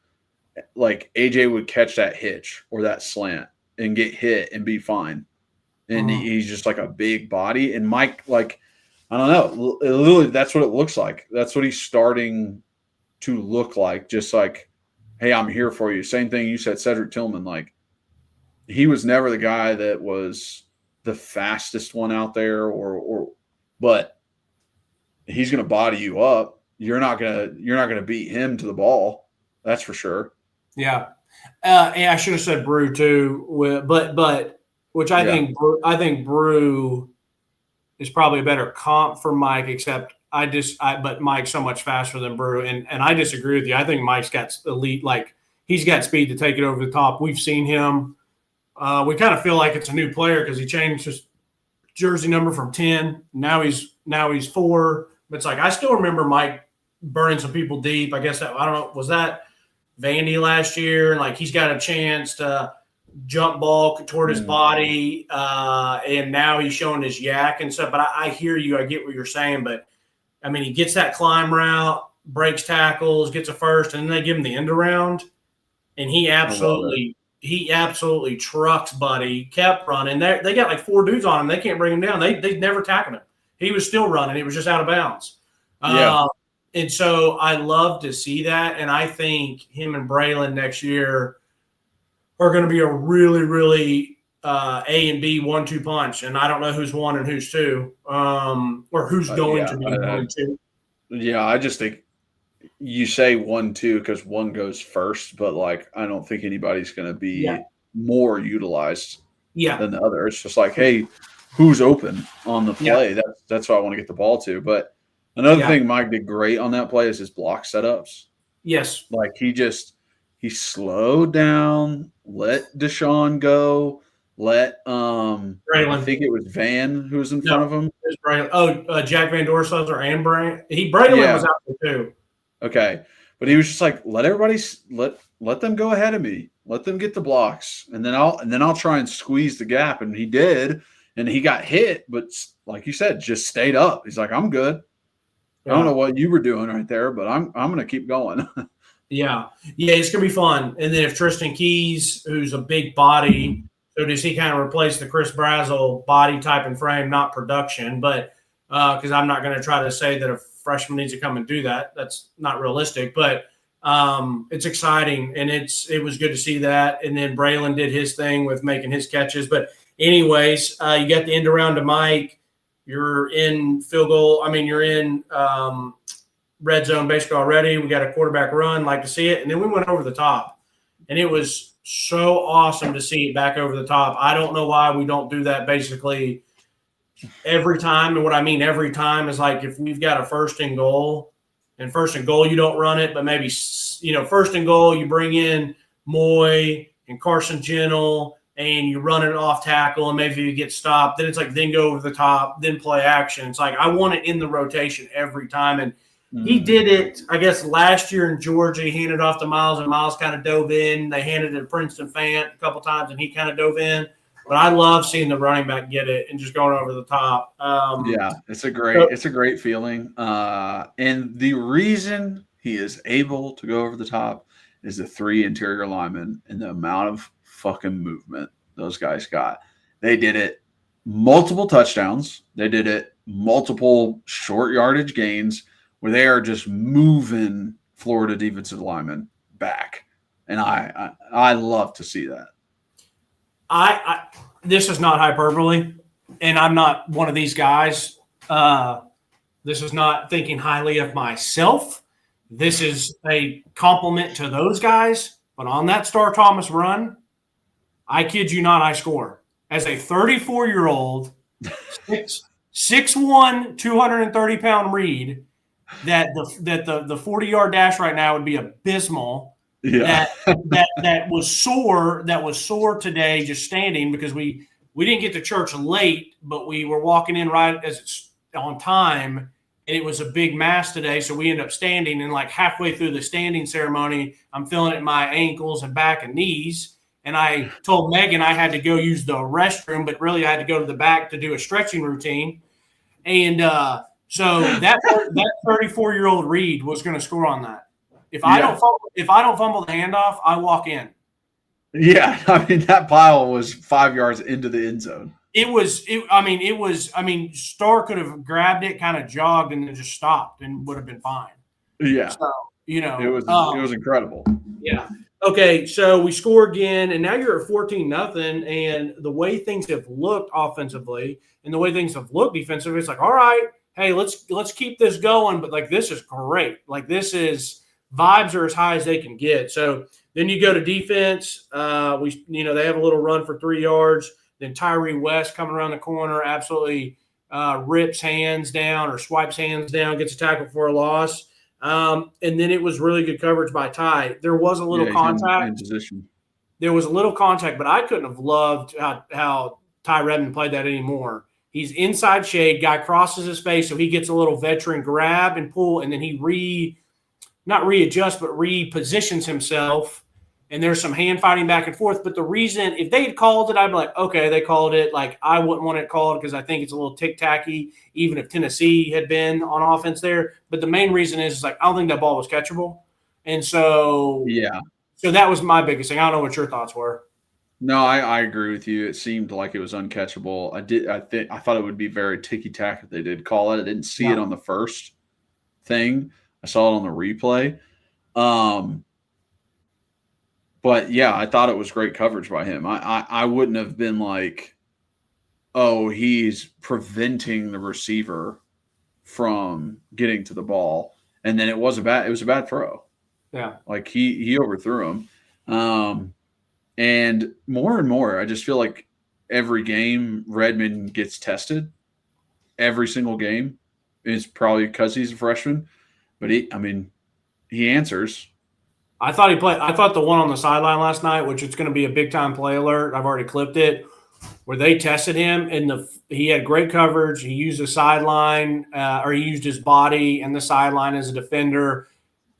like AJ would catch that hitch or that slant and get hit and be fine. And he's just like a big body. And Mike, like, I don't know, literally that's what it looks like. That's what he's starting to look like. Just like, hey, I'm here for you. Same thing you said, Cedric Tillman. Like, he was never the guy that was the fastest one out there but he's going to body you up. You're not going to beat him to the ball. That's for sure. Yeah. And I should have said Brew too, but which I think Brew is probably a better comp for Mike, except but Mike's so much faster than Brew. And I disagree with you. I think Mike's got elite, like he's got speed to take it over the top. We've seen him. We kind of feel like it's a new player because he changed his jersey number from 10. Now he's 4. But it's like, I still remember Mike burning some people deep. I guess I don't know, was that Vandy last year? And like, he's got a chance to jump ball toward his body. And now he's showing his yak and stuff. But I hear you. I get what you're saying. But I mean, he gets that climb route, breaks tackles, gets a first, and then they give him the end around. And he absolutely trucks Buddy, kept running. They got like 4 dudes on him. They can't bring him down. They never tackled him. He was still running. It was just out of bounds. And so I love to see that. And I think him and Braylon next year are going to be a really, really A and B 1-2 punch. And I don't know who's 1 and who's 2, or who's going to be 1 and 2. Yeah, I just think you say 1-2 because one goes first, but like I don't think anybody's going to be more utilized than the other. It's just like, hey, who's open on the play? Yeah. That's what I want to get the ball to. But another thing Mike did great on that play is his block setups. Yes. Like he slowed down, let Deshaun go, let I think it was Van who was in front of him. It was Braylon. Jack Van Dorsler and Braylon was out there too. Okay. But he was just like, let them go ahead of me. Let them get the blocks. And then I'll try and squeeze the gap. And he did. And he got hit, but like you said, just stayed up. He's like, I'm good. I don't know what you were doing right there, but I'm going to keep going. Yeah, it's going to be fun. And then if Tristan Keys, who's a big body, so does he kind of replace the Chris Brazel body type and frame, not production? But because I'm not going to try to say that a freshman needs to come and do that. That's not realistic. But it's exciting, and it was good to see that. And then Braylon did his thing with making his catches. But anyways, you got the end around to Mike. You're in field goal. I mean, you're in red zone basically already. We got a quarterback run, like to see it. And then we went over the top. And it was so awesome to see it back over the top. I don't know why we don't do that basically every time. And what I mean every time is like if we've got a first and goal, you don't run it, but maybe, first and goal, you bring in Moy and Carson Gentle and you run it off tackle and maybe you get stopped. Then it's like, then go over the top, then play action. It's like I want it in the rotation every time. And he did it, I guess, last year in Georgia. He handed off to Miles, and Miles kind of dove in. They handed it to Princeton Fant a couple times, and he kind of dove in. But I love seeing the running back get it and just going over the top. It's a great feeling. And the reason he is able to go over the top is the 3 interior linemen and the amount of fucking movement those guys got. They did it multiple touchdowns. They did it multiple short yardage gains where they are just moving Florida defensive linemen back. And I love to see that. This is not hyperbole, and I'm not one of these guys. This is not thinking highly of myself. This is a compliment to those guys. But on that Star Thomas run, I kid you not, I score. As a 34-year-old, 6'1", 230-pound Reed, that the 40-yard dash right now would be abysmal. Yeah. That was sore today just standing because we didn't get to church late, but we were walking in right as it's on time, and it was a big mass today, so we ended up standing, and like halfway through the standing ceremony, I'm feeling it in my ankles and back and knees, and I told Megan I had to go use the restroom, but really I had to go to the back to do a stretching routine, and so that 34-year-old Reed was going to score on that. If I don't fumble the handoff, I walk in. Yeah, I mean that pile was 5 yards into the end zone. Starr could have grabbed it, kind of jogged, and then just stopped, and would have been fine. Yeah, so it was incredible. Yeah. Okay, so we score again, and now you're at 14-0, and the way things have looked offensively and the way things have looked defensively, it's like, all right, hey, let's keep this going, but like this is great. Like this is vibes are as high as they can get. So then you go to defense. They have a little run for 3 yards. Then Tyree West coming around the corner absolutely rips hands down or swipes hands down, gets a tackle for a loss. And then it was really good coverage by Ty. There was a little contact. In position. There was a little contact, but I couldn't have loved how Ty Redmond played that anymore. He's inside shade. Guy crosses his face, so he gets a little veteran grab and pull, and then he not readjusts, but repositions himself. And there's some hand fighting back and forth. But the reason, if they had called it, I'd be like, okay, they called it. Like, I wouldn't want it called because I think it's a little tic-tacky, even if Tennessee had been on offense there. But the main reason is like, I don't think that ball was catchable. And so, so that was my biggest thing. I don't know what your thoughts were. No, I agree with you. It seemed like it was uncatchable. I thought it would be very ticky-tack if they did call it. I didn't see it on the first thing. I saw it on the replay. But yeah, I thought it was great coverage by him. I wouldn't have been like, oh, he's preventing the receiver from getting to the ball. And then it was a bad throw. Yeah. Like he overthrew him. And more, I just feel like every game Redmond gets tested. Every single game is probably because he's a freshman. But he answers. I thought the one on the sideline last night, which it's going to be a big-time play alert, I've already clipped it, where they tested him, and he had great coverage. He used the sideline, or he used his body and the sideline as a defender,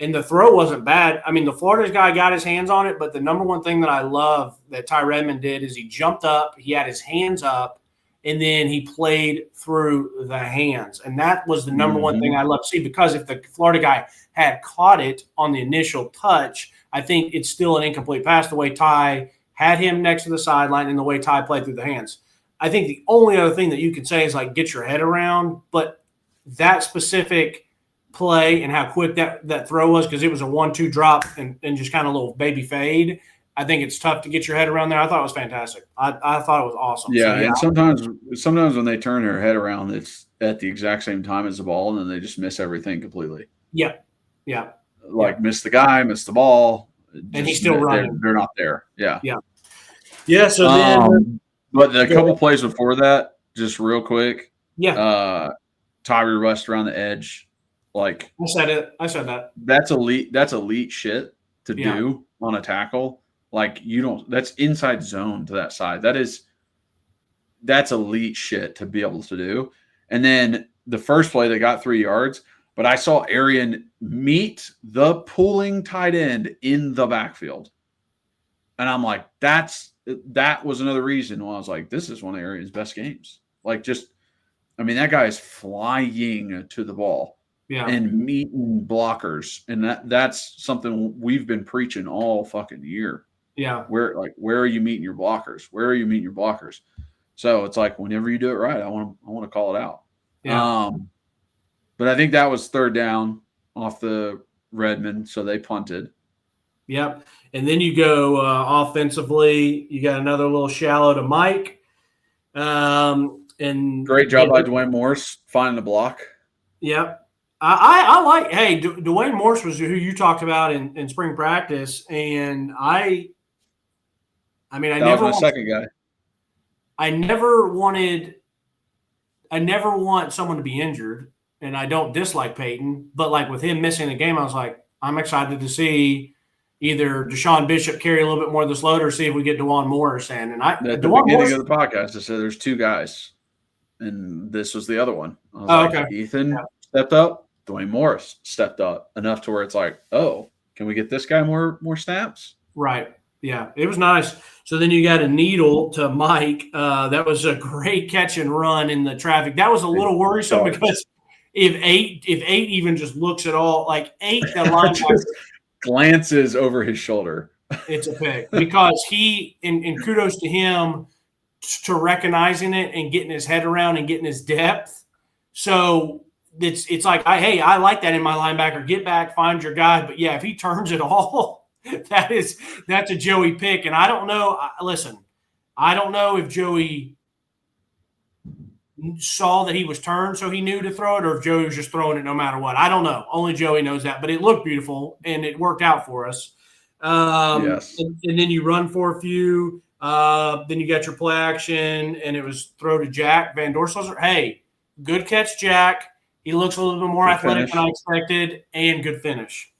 and the throw wasn't bad. I mean, the Florida guy got his hands on it, but the number one thing that I love that Ty Redmond did is he jumped up, he had his hands up, and then he played through the hands. And that was the number one thing I love to see, because if the Florida guy had caught it on the initial touch, I think it's still an incomplete pass the way Ty had him next to the sideline and the way Ty played through the hands. I think the only other thing that you can say is like get your head around, but that specific play and how quick that throw was, because it was a 1-2 drop and just kind of a little baby fade. I think it's tough to get your head around there. I thought it was fantastic. I thought it was awesome. Yeah, and sometimes when they turn their head around, it's at the exact same time as the ball, and then they just miss everything completely. Yeah. Yeah. Like miss the guy, miss the ball. And he's still running. They're not there. Yeah. Yeah. Yeah. So then, but the couple plays before that, just real quick. yeah, Tyree rushed around the edge. Like I said it. I said that. That's elite shit to Yeah. do on a tackle. Like that's inside zone to that side. That's elite shit to be able to do. And then the first play, they got 3 yards, but I saw Arian meet the pulling tight end in the backfield. And I'm like, that was another reason why I was like, this is one of Arian's best games. Like that guy is flying to the ball. Yeah. And meeting blockers. And that's something we've been preaching all fucking year. Yeah. Where are you meeting your blockers? Where are you meeting your blockers? So it's like whenever you do it right, I want to call it out. Yeah. But I think that was 3rd down off the Redmond, so they punted. Yep. And then you go offensively. You got another little shallow to Mike. And great job by Dwayne Morris finding the block. Yep. I like. Hey, Dwayne Morris was who you talked about in spring practice, and I never was my second guy. I never want someone to be injured, and I don't dislike Peyton, but like with him missing the game, I was like, I'm excited to see either Deshaun Bishop carry a little bit more of this load, or see if we get DeJuan Morris in. And at the beginning of the podcast, I said there's 2 guys, and this was the other one. I was okay. Ethan stepped up. Dwayne Morris stepped up enough to where it's like, oh, can we get this guy more snaps? Right. Yeah, it was nice. So then you got a needle to Mike. That was a great catch and run in the traffic. That was a little worrisome because if eight even just looks at all, like 8, the linebacker glances over his shoulder. It's a pick because and kudos to him to recognizing it and getting his head around and getting his depth. So it's like, I like that in my linebacker. Get back, find your guy. But yeah, if he turns it all, that's a Joey pick. And I don't know. Listen, I don't know if Joey saw that he was turned, so he knew to throw it, or if Joey was just throwing it no matter what. I don't know. Only Joey knows that. But it looked beautiful and it worked out for us. Yes. And then you run for a few. Then you got your play action, and it was throw to Jack Van Dorsel. Hey, good catch, Jack. He looks a little bit more athletic than I expected, and good finish.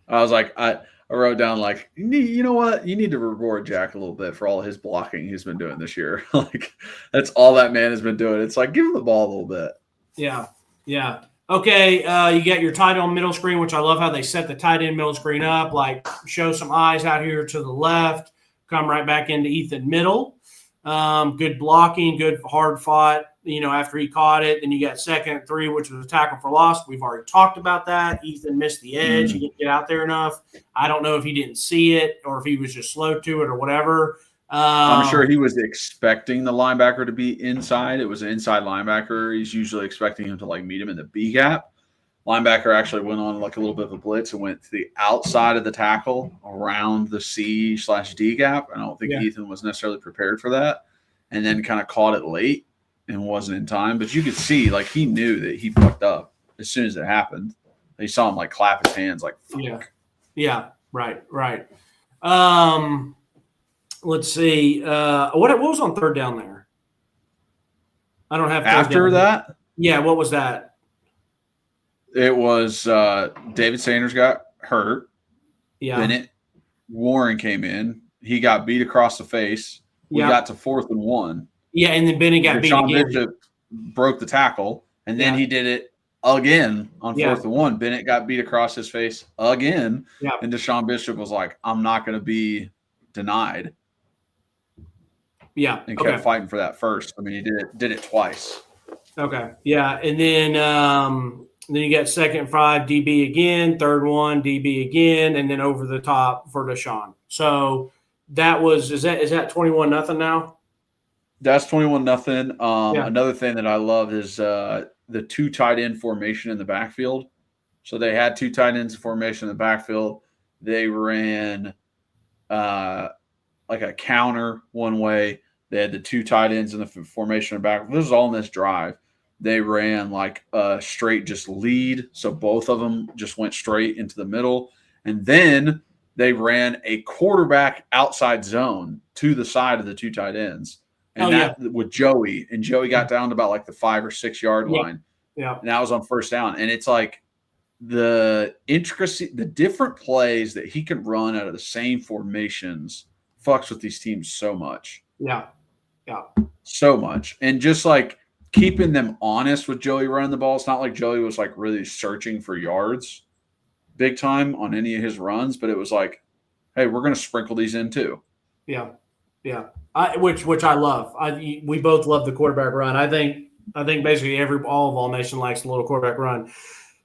I was like, I wrote down like, you know what? You need to reward Jack a little bit for all his blocking he's been doing this year. Like, that's all that man has been doing. It's like, give him the ball a little bit. Yeah. Yeah. Okay. You got your tight end middle screen, which I love how they set the tight end middle screen up, like show some eyes out here to the left, come right back into Ethan middle. Good blocking, good hard fought, after he caught it. Then you got 2nd and 3, which was a tackle for loss. We've already talked about that. Ethan missed the edge. He didn't get out there enough. I don't know if he didn't see it or if he was just slow to it or whatever. I'm sure he was expecting the linebacker to be inside. It was an inside linebacker. He's usually expecting him to meet him in the B gap. Linebacker actually went on a little bit of a blitz and went to the outside of the tackle around the C/D gap. I don't think Ethan was necessarily prepared for that, and then kind of caught it late and wasn't in time. But you could see he knew that he fucked up as soon as it happened. He saw him clap his hands fuck. Yeah, right. Let's see. What was on 3rd down there? I don't have after that. Yeah, what was that? It was David Sanders got hurt. Yeah. Bennett Warren came in. He got beat across the face. We got to 4th and 1. Yeah, and then Bennett got beat again. Bishop broke the tackle, and then he did it again on 4th and 1. Bennett got beat across his face again, and Deshaun Bishop was like, I'm not going to be denied. Yeah. And kept fighting for that first. I mean, he did it twice. Okay. Yeah, and then you got 2nd and 5, DB again, 3rd one, DB again, and then over the top for Deshaun. So that was is that 21-0 now? That's 21-0. Another thing that I love is the 2 tight end formation in the backfield. So they had 2 tight ends in formation in the backfield. They ran a counter one way. They had the 2 tight ends in the formation in the back. This is all in this drive. they ran like a straight just lead. So both of them just went straight into the middle. And then they ran a quarterback outside zone to the side of the two tight ends. And with Joey. And Joey got down to about like the 5 or 6 yard line. Yeah. And that was on first down. And it's like the intricacy, the different plays that he can run out of the same formations fucks with these teams so much. Yeah. Yeah. So much. And just like keeping them honest with Joey running the ball. It's not like Joey was like really searching for yards big time on any of his runs, but it was like, hey, we're going to sprinkle these in too. Yeah. Yeah. Which I love. We both love the quarterback run. I think basically all nation likes a little quarterback run.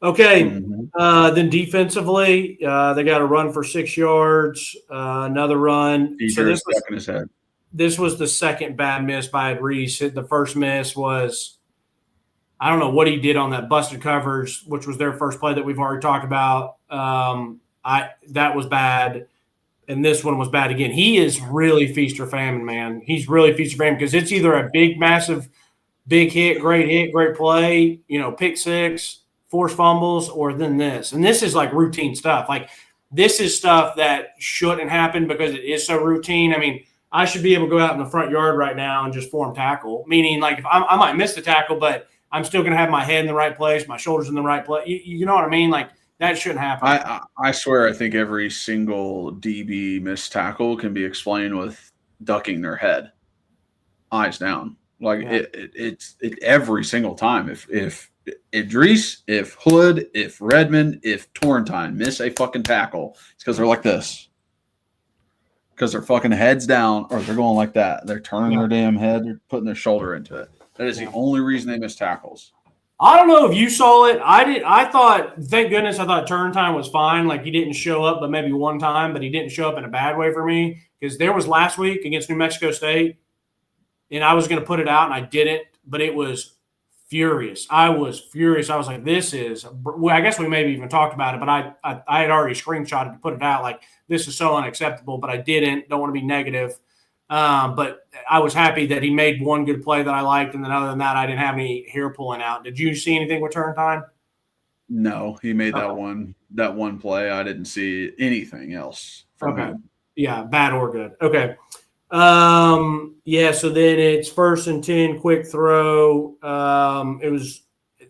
Okay. Then defensively, they got a run for 6 yards, another run. So this was stuck in his head. This was the second bad miss by Reese. The first miss was, I don't know what he did on that busted coverage, which was their first play that we've already talked about. That was bad. And this one was bad again. He is really feast or famine, man. He's really feast or famine because it's either a big, massive, big hit, great play, pick six, forced fumbles, or then this. And this is like routine stuff. Like this is stuff that shouldn't happen because it is so routine. I mean, I should be able to go out in the front yard right now and just form tackle, meaning like if I might miss the tackle, but I'm still going to have my head in the right place, my shoulders in the right place. You know what I mean? Like that shouldn't happen. I swear I think every single DB missed tackle can be explained with ducking their head, eyes down. Like it's every single time. If Idris, if Hood, if Redmond, if Torrentine miss a fucking tackle, it's because they're like this. Because their fucking heads down or they're going like that. They're turning their damn head. They're putting their shoulder into it. That is the only reason they miss tackles. I don't know if you saw it. I thought, thank goodness, I thought Turntime was fine. Like he didn't show up, but maybe one time, but he didn't show up in a bad way for me because there was last week against New Mexico State, and I was going to put it out, and I didn't, but it was furious. I was furious. I was like, this is – well, I guess we maybe even talked about it, but I had already screenshotted to put it out like this is so unacceptable, but I didn't. Don't want to be negative. But I was happy that he made one good play that I liked, and then other than that, I didn't have any hair pulling out. Did you see anything with Turntime? No, he made that one play. I didn't see anything else from him. Yeah, bad or good. Okay. So then it's 1st and 10, quick throw.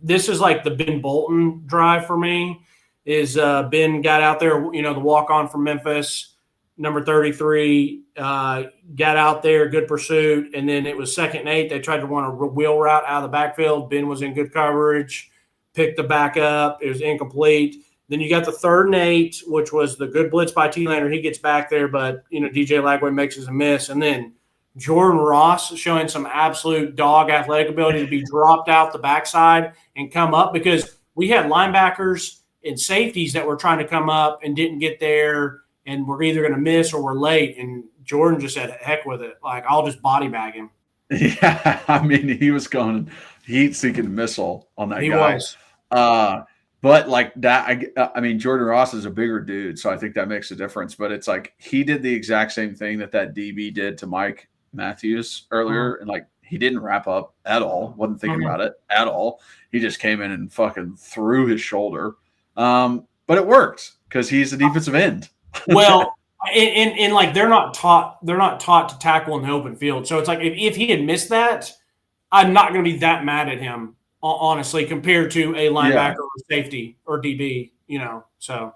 This is like the Ben Bolton drive for me. Is Ben got out there, the walk on from Memphis, number 33, got out there, good pursuit, and then it was 2nd and 8. They tried to run a wheel route out of the backfield. Ben was in good coverage, picked the back up. It was incomplete. Then you got the 3rd and 8, which was the good blitz by T-Lander. He gets back there, but, DJ Lagway makes us a miss. And then Jordan Ross showing some absolute dog athletic ability to be dropped out the backside and come up because we had linebackers and safeties that were trying to come up and didn't get there and we're either going to miss or we're late. And Jordan just said, heck with it. Like, I'll just body bag him. Yeah, I mean, he was going heat-seeking missile on that guy. He was. But like that, I mean, Jordan Ross is a bigger dude, so I think that makes a difference. But it's like he did the exact same thing that DB did to Mike Matthews earlier, and like he didn't wrap up at all. Wasn't thinking about it at all. He just came in and fucking threw his shoulder. But it worked because he's a defensive end. Well, and like they're not taught to tackle in the open field. So it's like if he had missed that, I'm not going to be that mad at him. Honestly, compared to a linebacker or safety or DB, So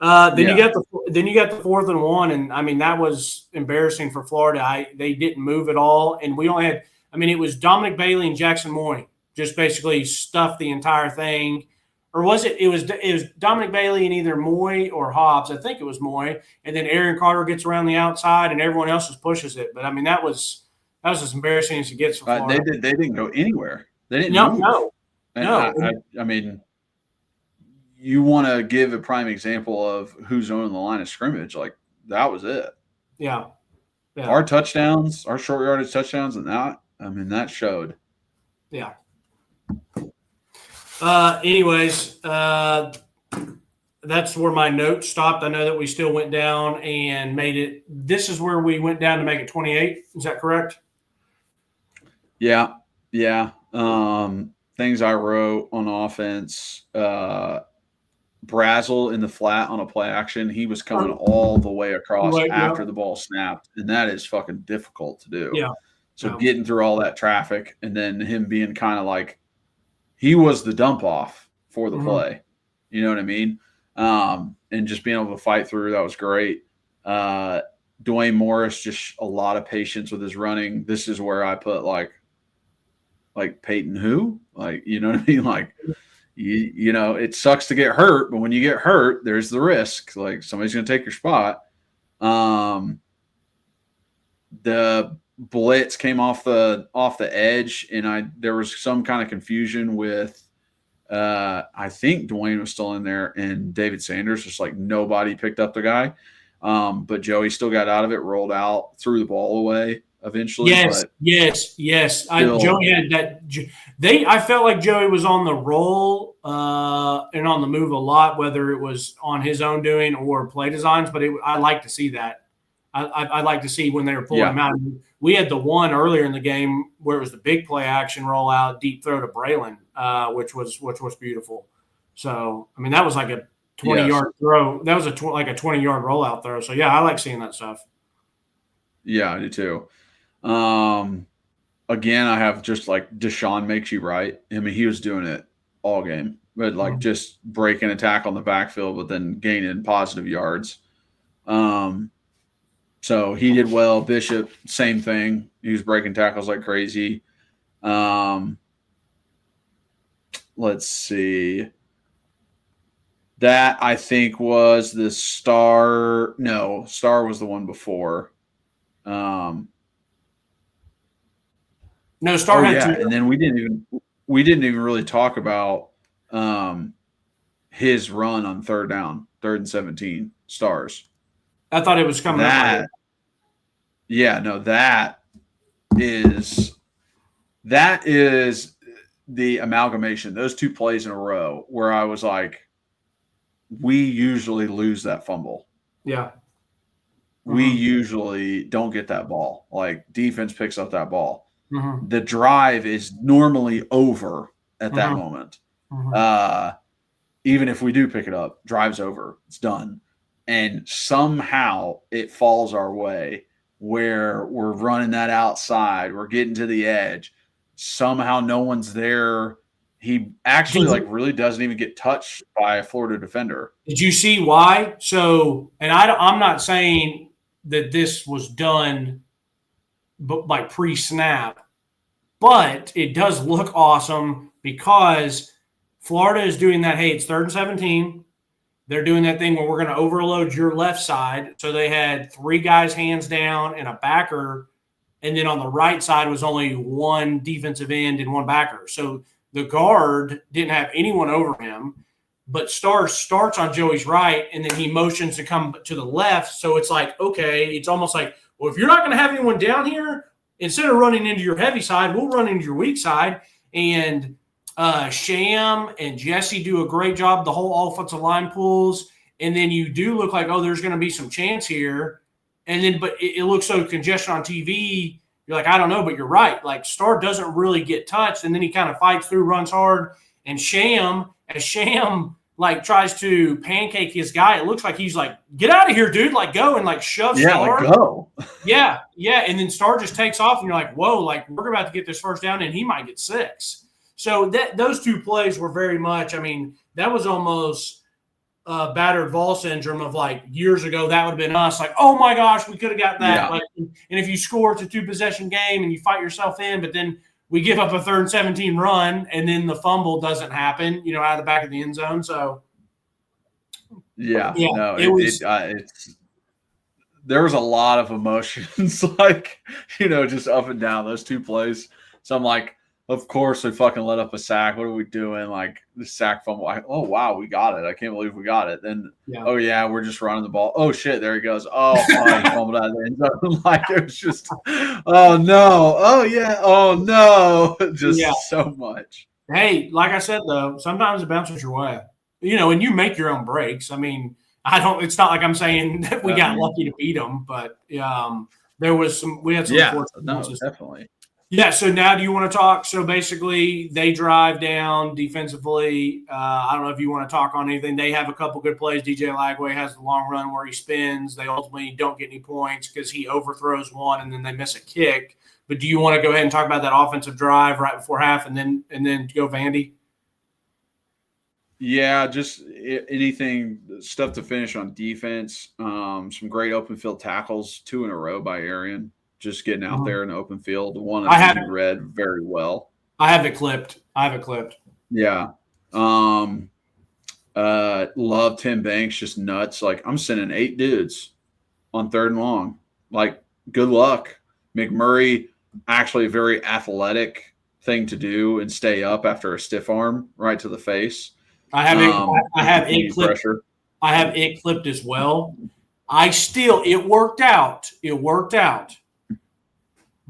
then you got the 4th and 1, and I mean that was embarrassing for Florida. They didn't move at all, and we only had. I mean, it was Dominic Bailey and Jackson Moy just basically stuffed the entire thing, or was it? It was Dominic Bailey and either Moy or Hobbs. I think it was Moy, and then Aaron Carter gets around the outside, and everyone else just pushes it. But I mean that was as embarrassing as it gets for Florida. They didn't go anywhere. They didn't move. No. I mean, you want to give a prime example of who's owning the line of scrimmage. Like, that was it. Yeah. Our touchdowns, our short yardage touchdowns, and that showed. Yeah. Anyways, that's where my notes stopped. I know that we still went down and made it. This is where we went down to make it 28. Is that correct? Yeah. things I wrote on offense. Brazel in the flat on a play action, he was coming all the way across after the ball snapped, and that is fucking difficult to do. Yeah. So getting through all that traffic and then him being kind of like he was the dump off for the play. You know what I mean? And just being able to fight through, that was great. Dwayne Morris, just a lot of patience with his running. This is where I put like Peyton who? Like, you know what I mean? Like, you know, it sucks to get hurt, but when you get hurt, there's the risk. Like somebody's going to take your spot. The blitz came off the edge, and there was some kind of confusion with I think Dwayne was still in there, and David Sanders, just like nobody picked up the guy. But Joey still got out of it, rolled out, threw the ball away eventually. Yes. Joey had that. I felt like Joey was on the roll and on the move a lot, whether it was on his own doing or play designs. But I like to see that. I like to see when they were pulling him out. We had the one earlier in the game where it was the big play action rollout, deep throw to Braylon, which was beautiful. So I mean, that was like a 20-yard throw. That was like a 20-yard rollout throw. So yeah, I like seeing that stuff. Yeah, I do too. Again, I have just like Deshaun makes you right. I mean, he was doing it all game, but like just breaking a tackle in the backfield, but then gaining positive yards. So he did well. Bishop, same thing. He was breaking tackles like crazy. Let's see. That I think was the Star. No, Star was the one before. No, Star had two. And then we didn't even really talk about his run on third and 17. Stars. I thought it was coming up. Yeah, no, that is the amalgamation. Those two plays in a row where I was like, we usually lose that fumble. Yeah. We usually don't get that ball. Like defense picks up that ball. The drive is normally over at that moment. Even if we do pick it up, drive's over. It's done. And somehow it falls our way where we're running that outside. We're getting to the edge. Somehow no one's there. He actually really doesn't even get touched by a Florida defender. Did you see why? So, and I'm not saying that this was done but like pre-snap, but it does look awesome because Florida is doing that. Hey, it's 3rd and 17. They're doing that thing where we're going to overload your left side. So they had 3 guys hands down and a backer. And then on the right side was only 1 defensive end and 1 backer. So the guard didn't have anyone over him, but Star starts on Joey's right, and then he motions to come to the left. So it's like, okay, it's almost like, well, if you're not going to have anyone down here, instead of running into your heavy side, we'll run into your weak side. And Sham and Jesse do a great job. The whole offensive line pulls, and then you do look like, oh, there's going to be some chance here. And then, but it looks so congested on TV. You're like, I don't know, but you're right. Like Star doesn't really get touched, and then he kind of fights through, runs hard, and Sham like tries to pancake his guy. It looks like he's like, get out of here, dude! Like go and like shove Star. Like go. yeah, and then Star just takes off, and you're like, whoa! Like we're about to get this first down, and he might get 6. So those 2 plays were very much. I mean, that was almost battered Vols syndrome of like years ago. That would have been us. Like, oh my gosh, we could have gotten that. Yeah. Like, and if you score, it's a 2-possession game, and you fight yourself in, but then we give up a 3rd and 17 run, and then the fumble doesn't happen. Out of the back of the end zone. So yeah, no, it's there was a lot of emotions, like just up and down those 2 plays. So I'm like, of course, we fucking let up a sack. What are we doing? Like the sack fumble. Oh wow, we got it! I can't believe we got it. Then oh yeah, we're just running the ball. Oh shit, there he goes. Oh, he fumbled out of the end zone. Like it was just, oh no, oh yeah, oh no, just so much. Hey, like I said though, sometimes it bounces your way. And you make your own breaks. I mean, it's not like I'm saying that we got lucky to beat them, but there was some. We had some. Yeah, no, definitely. Yeah, so now do you want to talk? So basically, they drive down defensively. I don't know if you want to talk on anything. They have a couple good plays. DJ Lagway has the long run where he spins. They ultimately don't get any points because he overthrows one and then they miss a kick. But do you want to go ahead and talk about that offensive drive right before half and then go Vandy? Yeah, just anything stuff to finish on defense. Some great open field tackles, 2 in a row by Arian. Just getting out there in the open field. The one that he read very well. I have it clipped. Yeah. Love Tim Banks, just nuts. Like, I'm sending 8 dudes on 3rd and long. Like, good luck. McMurray, actually a very athletic thing to do and stay up after a stiff arm right to the face. I have it clipped. Pressure. I have it clipped as well. It worked out.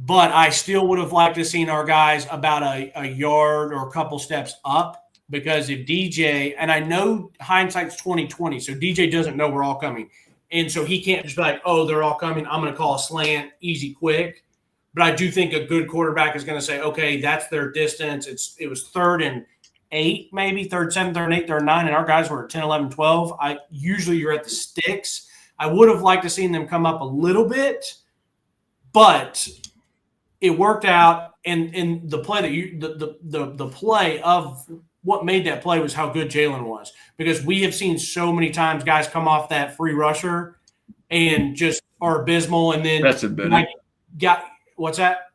But I still would have liked to seen our guys about a yard or a couple steps up, because if DJ, and I know hindsight's 20/20, so DJ doesn't know we're all coming. And so he can't just be like, oh, they're all coming, I'm going to call a slant, easy, quick. But I do think a good quarterback is going to say, okay, that's their distance. It was 3rd and 8, maybe 3rd, 7, 3rd, 8, 3rd, 9, and our guys were at 10, 11, 12. Usually you're at the sticks. I would have liked to seen them come up a little bit, but it worked out. And the play that the play of what made that play was how good Jalen was, because we have seen so many times guys come off that free rusher and just are abysmal. And then Stetson Bennett what's that?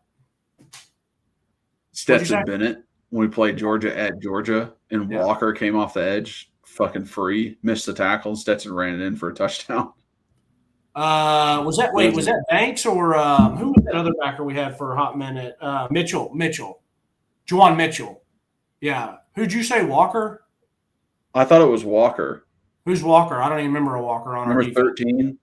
Stetson Bennett, when we played Georgia at Georgia, and Walker came off the edge, fucking free, missed the tackle, and Stetson ran it in for a touchdown. Was that Banks or who was that other backer we had for a hot minute? Mitchell. Juwan Mitchell. Yeah. Who'd you say, Walker? I thought it was Walker. Who's Walker? I don't even remember a Walker on our defense. 13.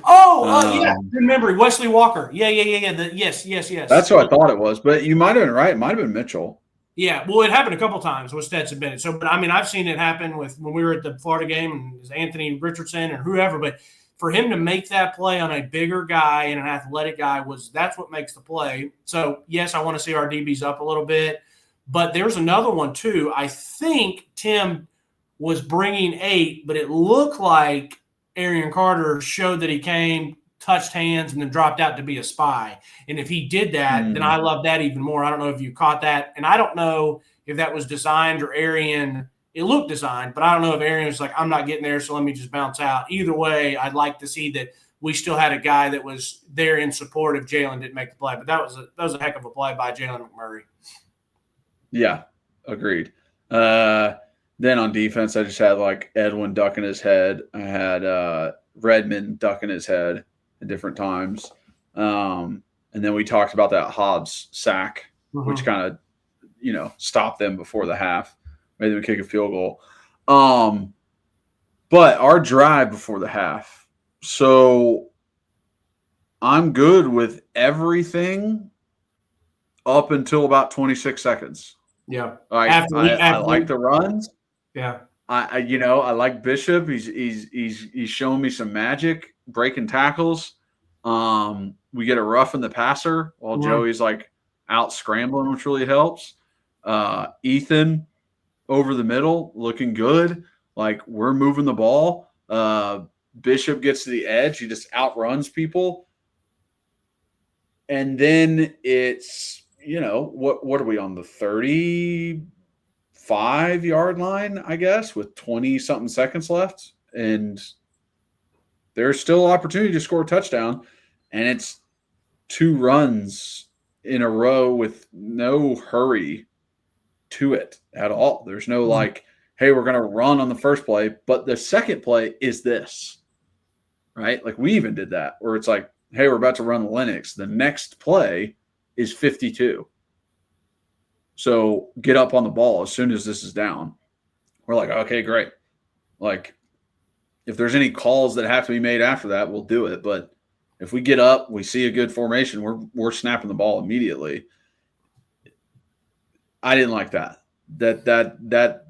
Oh, yeah. Remember, Wesley Walker. Yeah. Yes. That's what I thought it was, but you might have been right. It might have been Mitchell. Yeah, well, it happened a couple times with Stetson Bennett. So, but I mean, I've seen it happen with when we were at the Florida game and it was Anthony Richardson or whoever. But for him to make that play on a bigger guy and an athletic guy that's what makes the play. So, yes, I want to see our DBs up a little bit. But there's another one, too. I think Tim was bringing 8, but it looked like Arian Carter showed that he came, touched hands, and then dropped out to be a spy. And if he did that, then I love that even more. I don't know if you caught that. And I don't know if that was designed or Arian. It looked designed, but I don't know if Arian was like, I'm not getting there, so let me just bounce out. Either way, I'd like to see that we still had a guy that was there in support if Jalen didn't make the play. But that was a heck of a play by Jalen McMurray. Yeah, agreed. Then on defense, I just had like Edwin ducking his head. I had Redmond ducking his head at different times. And then we talked about that Hobbs sack, which kind of, stopped them before the half, made them kick a field goal. But our drive before the half. So I'm good with everything up until about 26 seconds. Yeah. I like the runs. Yeah. I like Bishop. He's showing me some magic, breaking tackles. We get a rough in the passer while Joey's like out scrambling, which really helps. Ethan over the middle, looking good. Like, we're moving the ball. Bishop gets to the edge. He just outruns people. And then it's, what are we on, the 35-yard line, I guess, with 20-something seconds left. And there's still opportunity to score a touchdown. And it's 2 runs in a row with no hurry to it at all. There's no like, hey, we're going to run on the first play, but the second play is this, right? Like, we even did that where it's like, hey, we're about to run Linux. The next play is 52. So get up on the ball as soon as this is down. We're like, okay, great. Like, if there's any calls that have to be made after that, we'll do it. But if we get up, we see a good formation, we're snapping the ball immediately. I didn't like that. That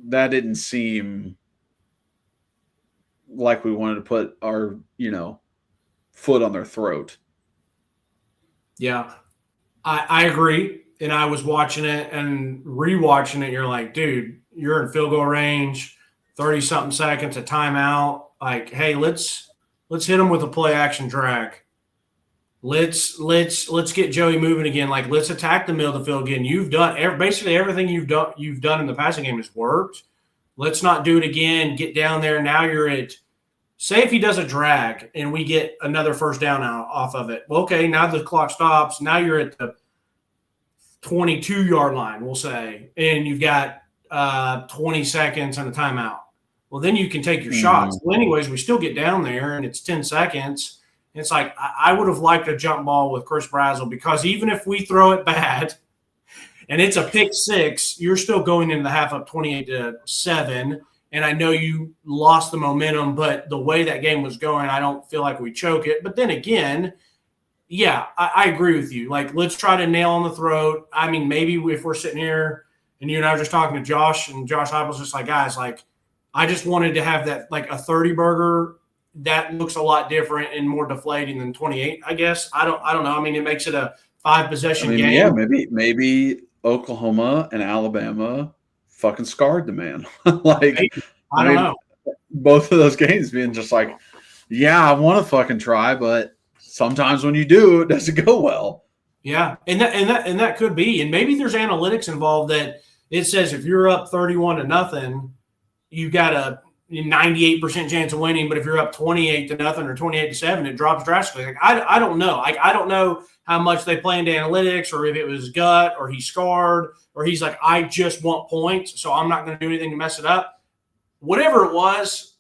didn't seem like we wanted to put our, foot on their throat. Yeah. I agree. And I was watching it and rewatching it. You're like, dude, you're in field goal range, 30 something seconds, a timeout. Like, hey, let's hit them with a play action drag. Let's get Joey moving again. Like, let's attack the middle of the field again. You've done basically everything you've done in the passing game has worked. Let's not do it again. Get down there. Now you're at, say if he does a drag and we get another first down out off of it. Well, okay, now the clock stops. Now you're at the 22-yard line, we'll say, and you've got 20 seconds and a timeout. Well, then you can take your shots. Well, anyways, we still get down there, and it's 10 seconds. It's like I would have liked a jump ball with Chris Brazzell, because even if we throw it bad and it's a pick six, you're still going into the half up 28-7. And I know you lost the momentum, but the way that game was going, I don't feel like we choke it. But then again, yeah, I agree with you. Like, let's try to nail on the throat. I mean, maybe if we're sitting here and you and I were just talking to Josh, and Josh Heupel's just like, guys, like, I just wanted to have that, like a 30 burger that looks a lot different and more deflating than 28, I guess. I don't know. I mean, it makes it a 5-possession game. Yeah, maybe Oklahoma and Alabama fucking scarred the man. I don't know. Both of those games being just like, yeah, I want to fucking try, but sometimes when you do, it doesn't go well. Yeah, and that could be. And maybe there's analytics involved that it says if you're up 31-0, you got a 98% chance of winning, but if you're up 28-0 or 28-7, it drops drastically. Like, I don't know. I don't know how much they play into analytics, or if it was gut, or he's scarred, or he's like, I just want points, so I'm not going to do anything to mess it up. Whatever it was,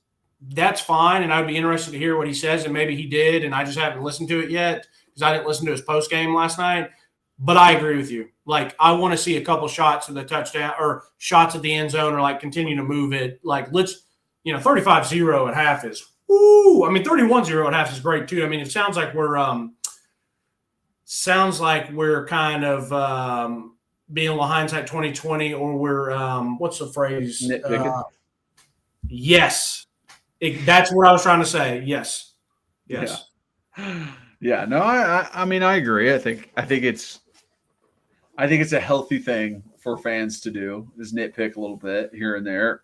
that's fine, and I'd be interested to hear what he says, and maybe he did, and I just haven't listened to it yet because I didn't listen to his post game last night. But I agree with you. Like, I want to see a couple shots of the touchdown or shots at the end zone, or like continue to move it. Like, let's. 35-0 at half is woo. I mean, 31-0 at half is great too. I mean, it sounds like we're kind of being a little hindsight 2020, or we're what's the phrase? Yes, that's what I was trying to say. Yes. Yeah. No, I mean, I agree. I think it's a healthy thing for fans to do, is nitpick a little bit here and there.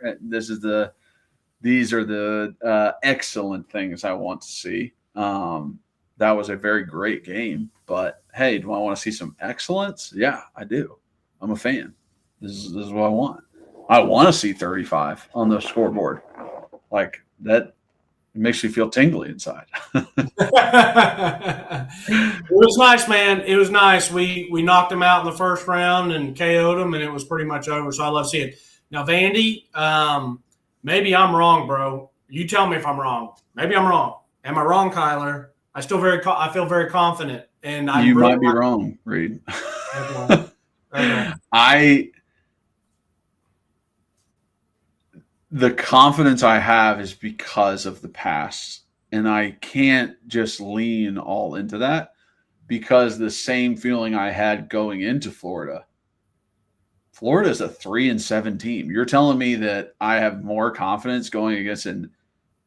These are the excellent things I want to see. That was a very great game, but hey, do I want to see some excellence? Yeah, I do. I'm a fan. This is what I want. I want to see 35 on the scoreboard. Like, that makes me feel tingly inside. It was nice, man. It was nice. We knocked them out in the first round and KO'd them, and it was pretty much over. So I love seeing it. Now, Vandy, maybe I'm wrong, bro. You tell me if I'm wrong. Maybe I'm wrong. Am I wrong, Kyler? I feel very confident, and you might be wrong, Reed. Okay. The confidence I have is because of the past, and I can't just lean all into that, because the same feeling I had going into Florida. Florida is a 3-7 team. You're telling me that I have more confidence going against a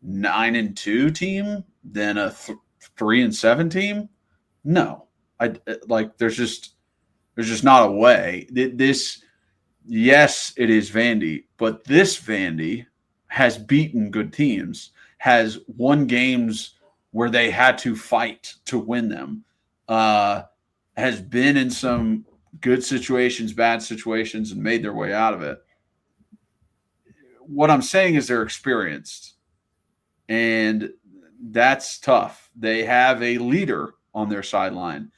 9-2 team than a 3-7 team? No, there's just not a way. Yes, it is Vandy, but this Vandy has beaten good teams, has won games where they had to fight to win them, has been in some good situations, bad situations, and made their way out of it. What I'm saying is they're experienced, and that's tough. They have a leader on their sideline.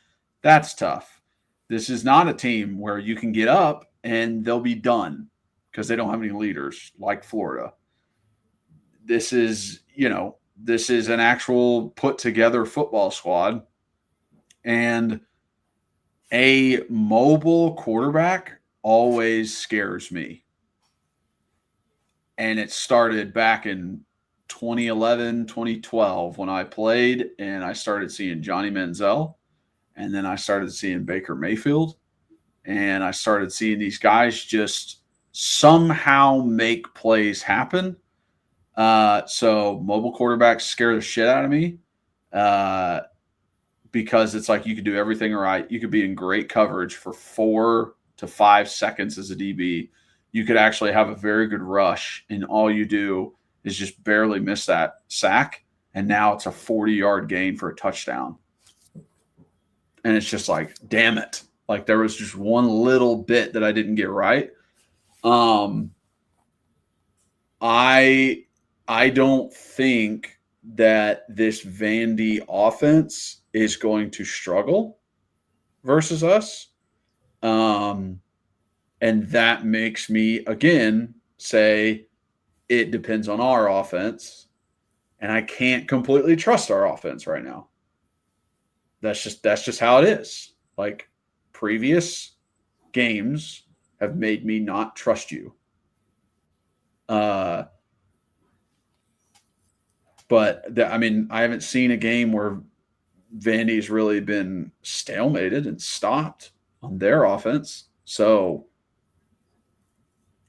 That's tough. This is not a team where you can get up and they'll be done because they don't have any leaders like Florida. This is an actual put together football squad, and a mobile quarterback always scares me. And it started back in 2011, 2012 when I played, and I started seeing Johnny Manziel, and then I started seeing Baker Mayfield, and I started seeing these guys just somehow make plays happen. So mobile quarterbacks scare the shit out of me. because it's like you could do everything right. You could be in great coverage for 4 to 5 seconds as a DB. You could actually have a very good rush, and all you do is just barely miss that sack, and now it's a 40-yard gain for a touchdown. And it's just like, damn it. Like there was just one little bit that I didn't get right. I don't think that this Vandy offense is going to struggle versus us. And that makes me, again, say it depends on our offense. And I can't completely trust our offense right now. That's just how it is. Like previous games have made me not trust you. But I haven't seen a game where Vandy's really been stalemated and stopped on their offense. So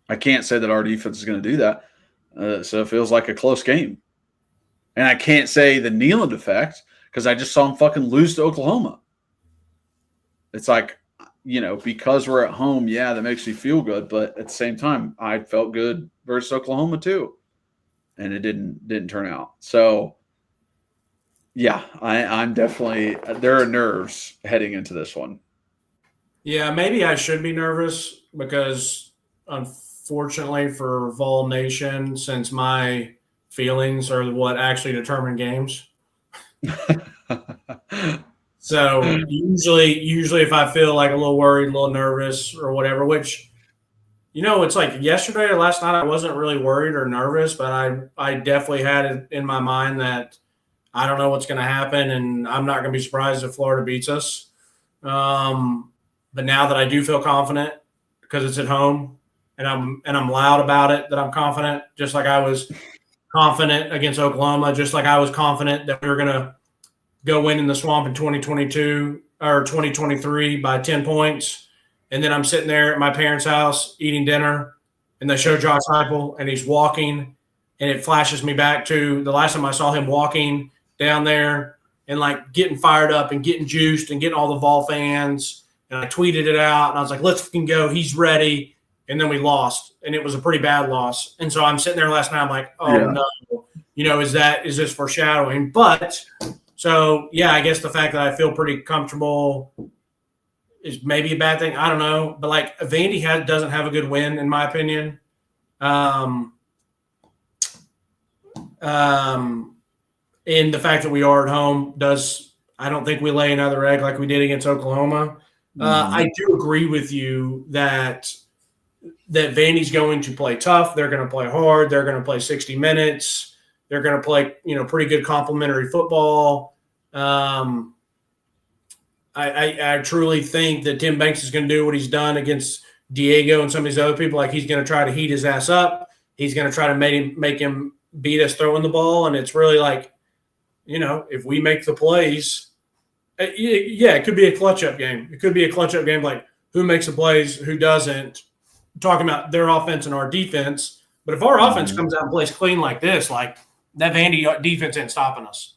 I can't say that our defense is going to do that. So it feels like a close game. And I can't say the Nealand effect because I just saw him fucking lose to Oklahoma. It's like, because we're at home, yeah, that makes me feel good. But at the same time, I felt good versus Oklahoma too. And it didn't turn out. So, yeah, I'm definitely – there are nerves heading into this one. Yeah, maybe I should be nervous because unfortunately for Vol Nation, since my feelings are what actually determine games. So usually if I feel like a little worried, a little nervous or whatever, which – it's like yesterday or last night I wasn't really worried or nervous, but I definitely had it in my mind that I don't know what's going to happen, and I'm not going to be surprised if Florida beats us. But now that I do feel confident because it's at home and I'm loud about it, that I'm confident, just like I was confident against Oklahoma, just like I was confident that we were going to go win in the swamp in 2022 or 2023 by 10 points. And then I'm sitting there at my parents' house eating dinner, and they show Josh Heupel, and he's walking, and it flashes me back to the last time I saw him walking down there and like getting fired up and getting juiced and getting all the Vol fans. And I tweeted it out, and I was like, "Let's fucking go! He's ready." And then we lost, and it was a pretty bad loss. And so I'm sitting there last night. I'm like, "Oh no, is this foreshadowing?" But so yeah, I guess the fact that I feel pretty comfortable is maybe a bad thing. I don't know. But like Vandy doesn't have a good win, in my opinion. And the fact that we are at home I don't think we lay another egg like we did against Oklahoma. I do agree with you that Vandy's going to play tough. They're going to play hard. They're going to play 60 minutes. They're going to play, pretty good complimentary football. I truly think that Tim Banks is going to do what he's done against Diego and some of these other people. Like he's going to try to heat his ass up. He's going to try to make him beat us throwing the ball. And it's really like, if we make the plays, it could be a clutch-up game. It could be a clutch-up game like who makes the plays, who doesn't. I'm talking about their offense and our defense. But if our offense comes out and plays clean like this, like that Vandy defense ain't stopping us.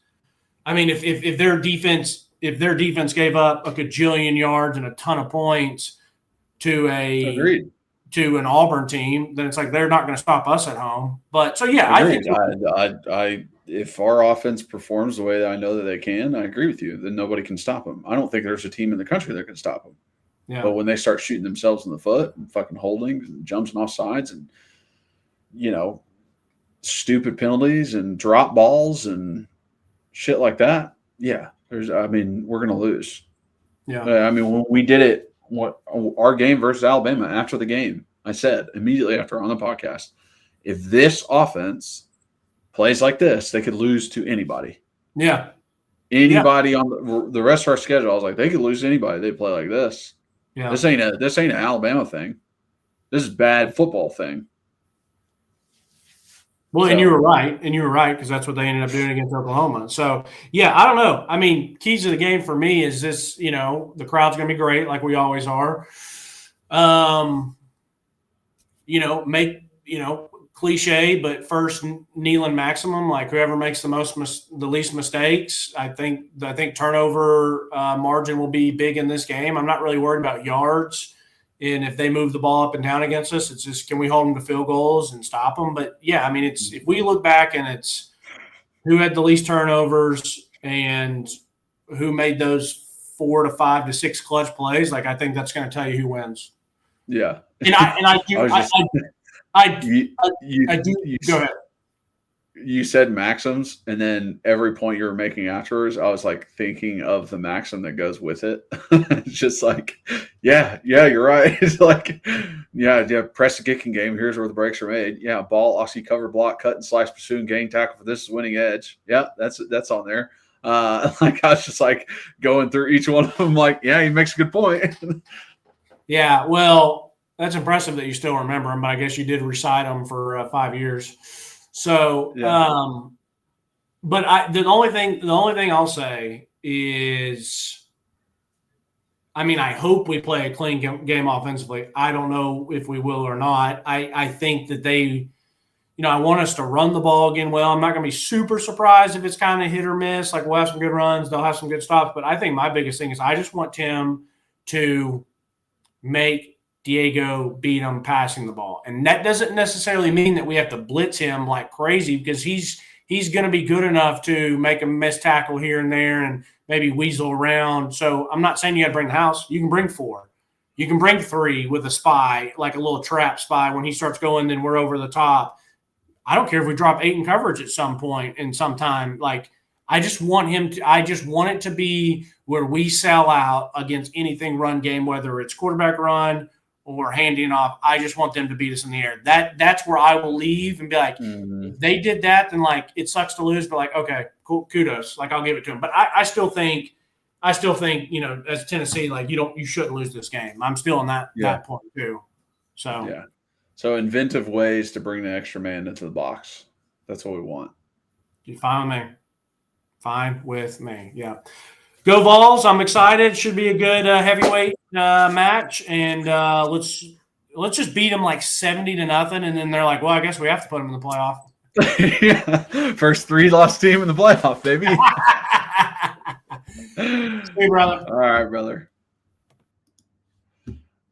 I mean, if their defense – if their defense gave up a gajillion yards and a ton of points to an Auburn team, then it's like they're not going to stop us at home. But so yeah, Agreed. I think if our offense performs the way that I know that they can, I agree with you. Then nobody can stop them. I don't think there's a team in the country that can stop them. Yeah. But when they start shooting themselves in the foot and fucking holdings and jumps off sides and stupid penalties and drop balls and shit like that, yeah. We're going to lose. Yeah. When we did it, our game versus Alabama after the game, I said immediately after on the podcast, if this offense plays like this, they could lose to anybody. Yeah. Anybody on the rest of our schedule, I was like, they could lose to anybody. They play like this. Yeah. This ain't an Alabama thing. This is a bad football thing. Well, and you were right, because that's what they ended up doing against Oklahoma. So, yeah, I don't know. I mean, keys to the game for me is this, the crowd's going to be great like we always are. cliche, but first kneel and maximum, like whoever makes the least mistakes. I think turnover margin will be big in this game. I'm not really worried about yards. And if they move the ball up and down against us, it's just, can we hold them to field goals and stop them? But yeah, I mean, it's, if we look back and it's who had the least turnovers and who made those 4 to 5 to 6 clutch plays, like, I think that's going to tell you who wins. Yeah. And I do. Go ahead. You said maxims, and then every point you were making afterwards, I was like thinking of the maxim that goes with it. It's just like, yeah, you're right. It's like, yeah, press the kicking game. Here's where the breaks are made. Yeah, ball, oxy, cover, block, cut and slice, pursuing, gain, tackle for this is winning edge. Yeah, that's on there. Like, I was just like going through each one of them. Like, yeah, he makes a good point. Yeah, well, that's impressive that you still remember them, but I guess you did recite them for 5 years. So, Yeah. But the only thing I'll say is, I mean, I hope we play a clean game offensively. I don't know if we will or not. I think that they, I want us to run the ball again well. I'm not going to be super surprised if it's kind of hit or miss. Like, we'll have some good runs, they'll have some good stops. But I think my biggest thing is I just want Tim to make Diego beat him passing the ball. And that doesn't necessarily mean that we have to blitz him like crazy, because he's going to be good enough to make a missed tackle here and there and maybe weasel around. So I'm not saying you got to bring the house. You can bring 4. You can bring 3 with a spy, like a little trap spy. When he starts going, then we're over the top. I don't care if we drop 8 in coverage at some point in some time. Like, I just want it to be where we sell out against anything run game, whether it's quarterback run or handing off. I just want them to beat us in the air. That's where I will leave and be like, if they did that, then like, it sucks to lose, but like, okay, cool, kudos. Like, I'll give it to them. But I still think, as Tennessee, like, you shouldn't lose this game. I'm still on that point too. So yeah. So inventive ways to bring the extra man into the box. That's what we want. Fine with me. Fine with me. Yeah. Go Vols. I'm excited. Should be a good heavyweight match. And let's just beat them like 70-0. And then they're like, well, I guess we have to put them in the playoff. Yeah. First 3 lost team in the playoff, baby. Hey, brother. All right, brother.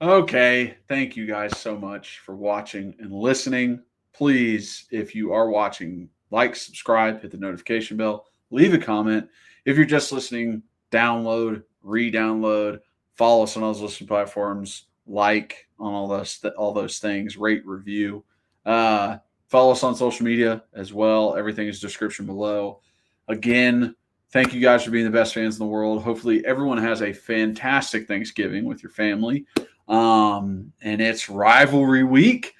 Okay. Thank you guys so much for watching and listening. Please, if you are watching, like, subscribe, hit the notification bell, leave a comment. If you're just listening, download, re-download, follow us on those listening platforms, like on all those things, rate, review. Follow us on social media as well. Everything is description below. Again, thank you guys for being the best fans in the world. Hopefully everyone has a fantastic Thanksgiving with your family. And it's rivalry week.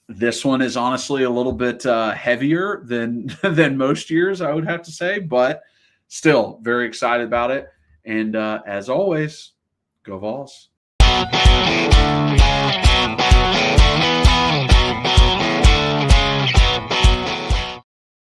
This one is honestly a little bit heavier than most years, I would have to say, but still very excited about it. And as always, go Vols.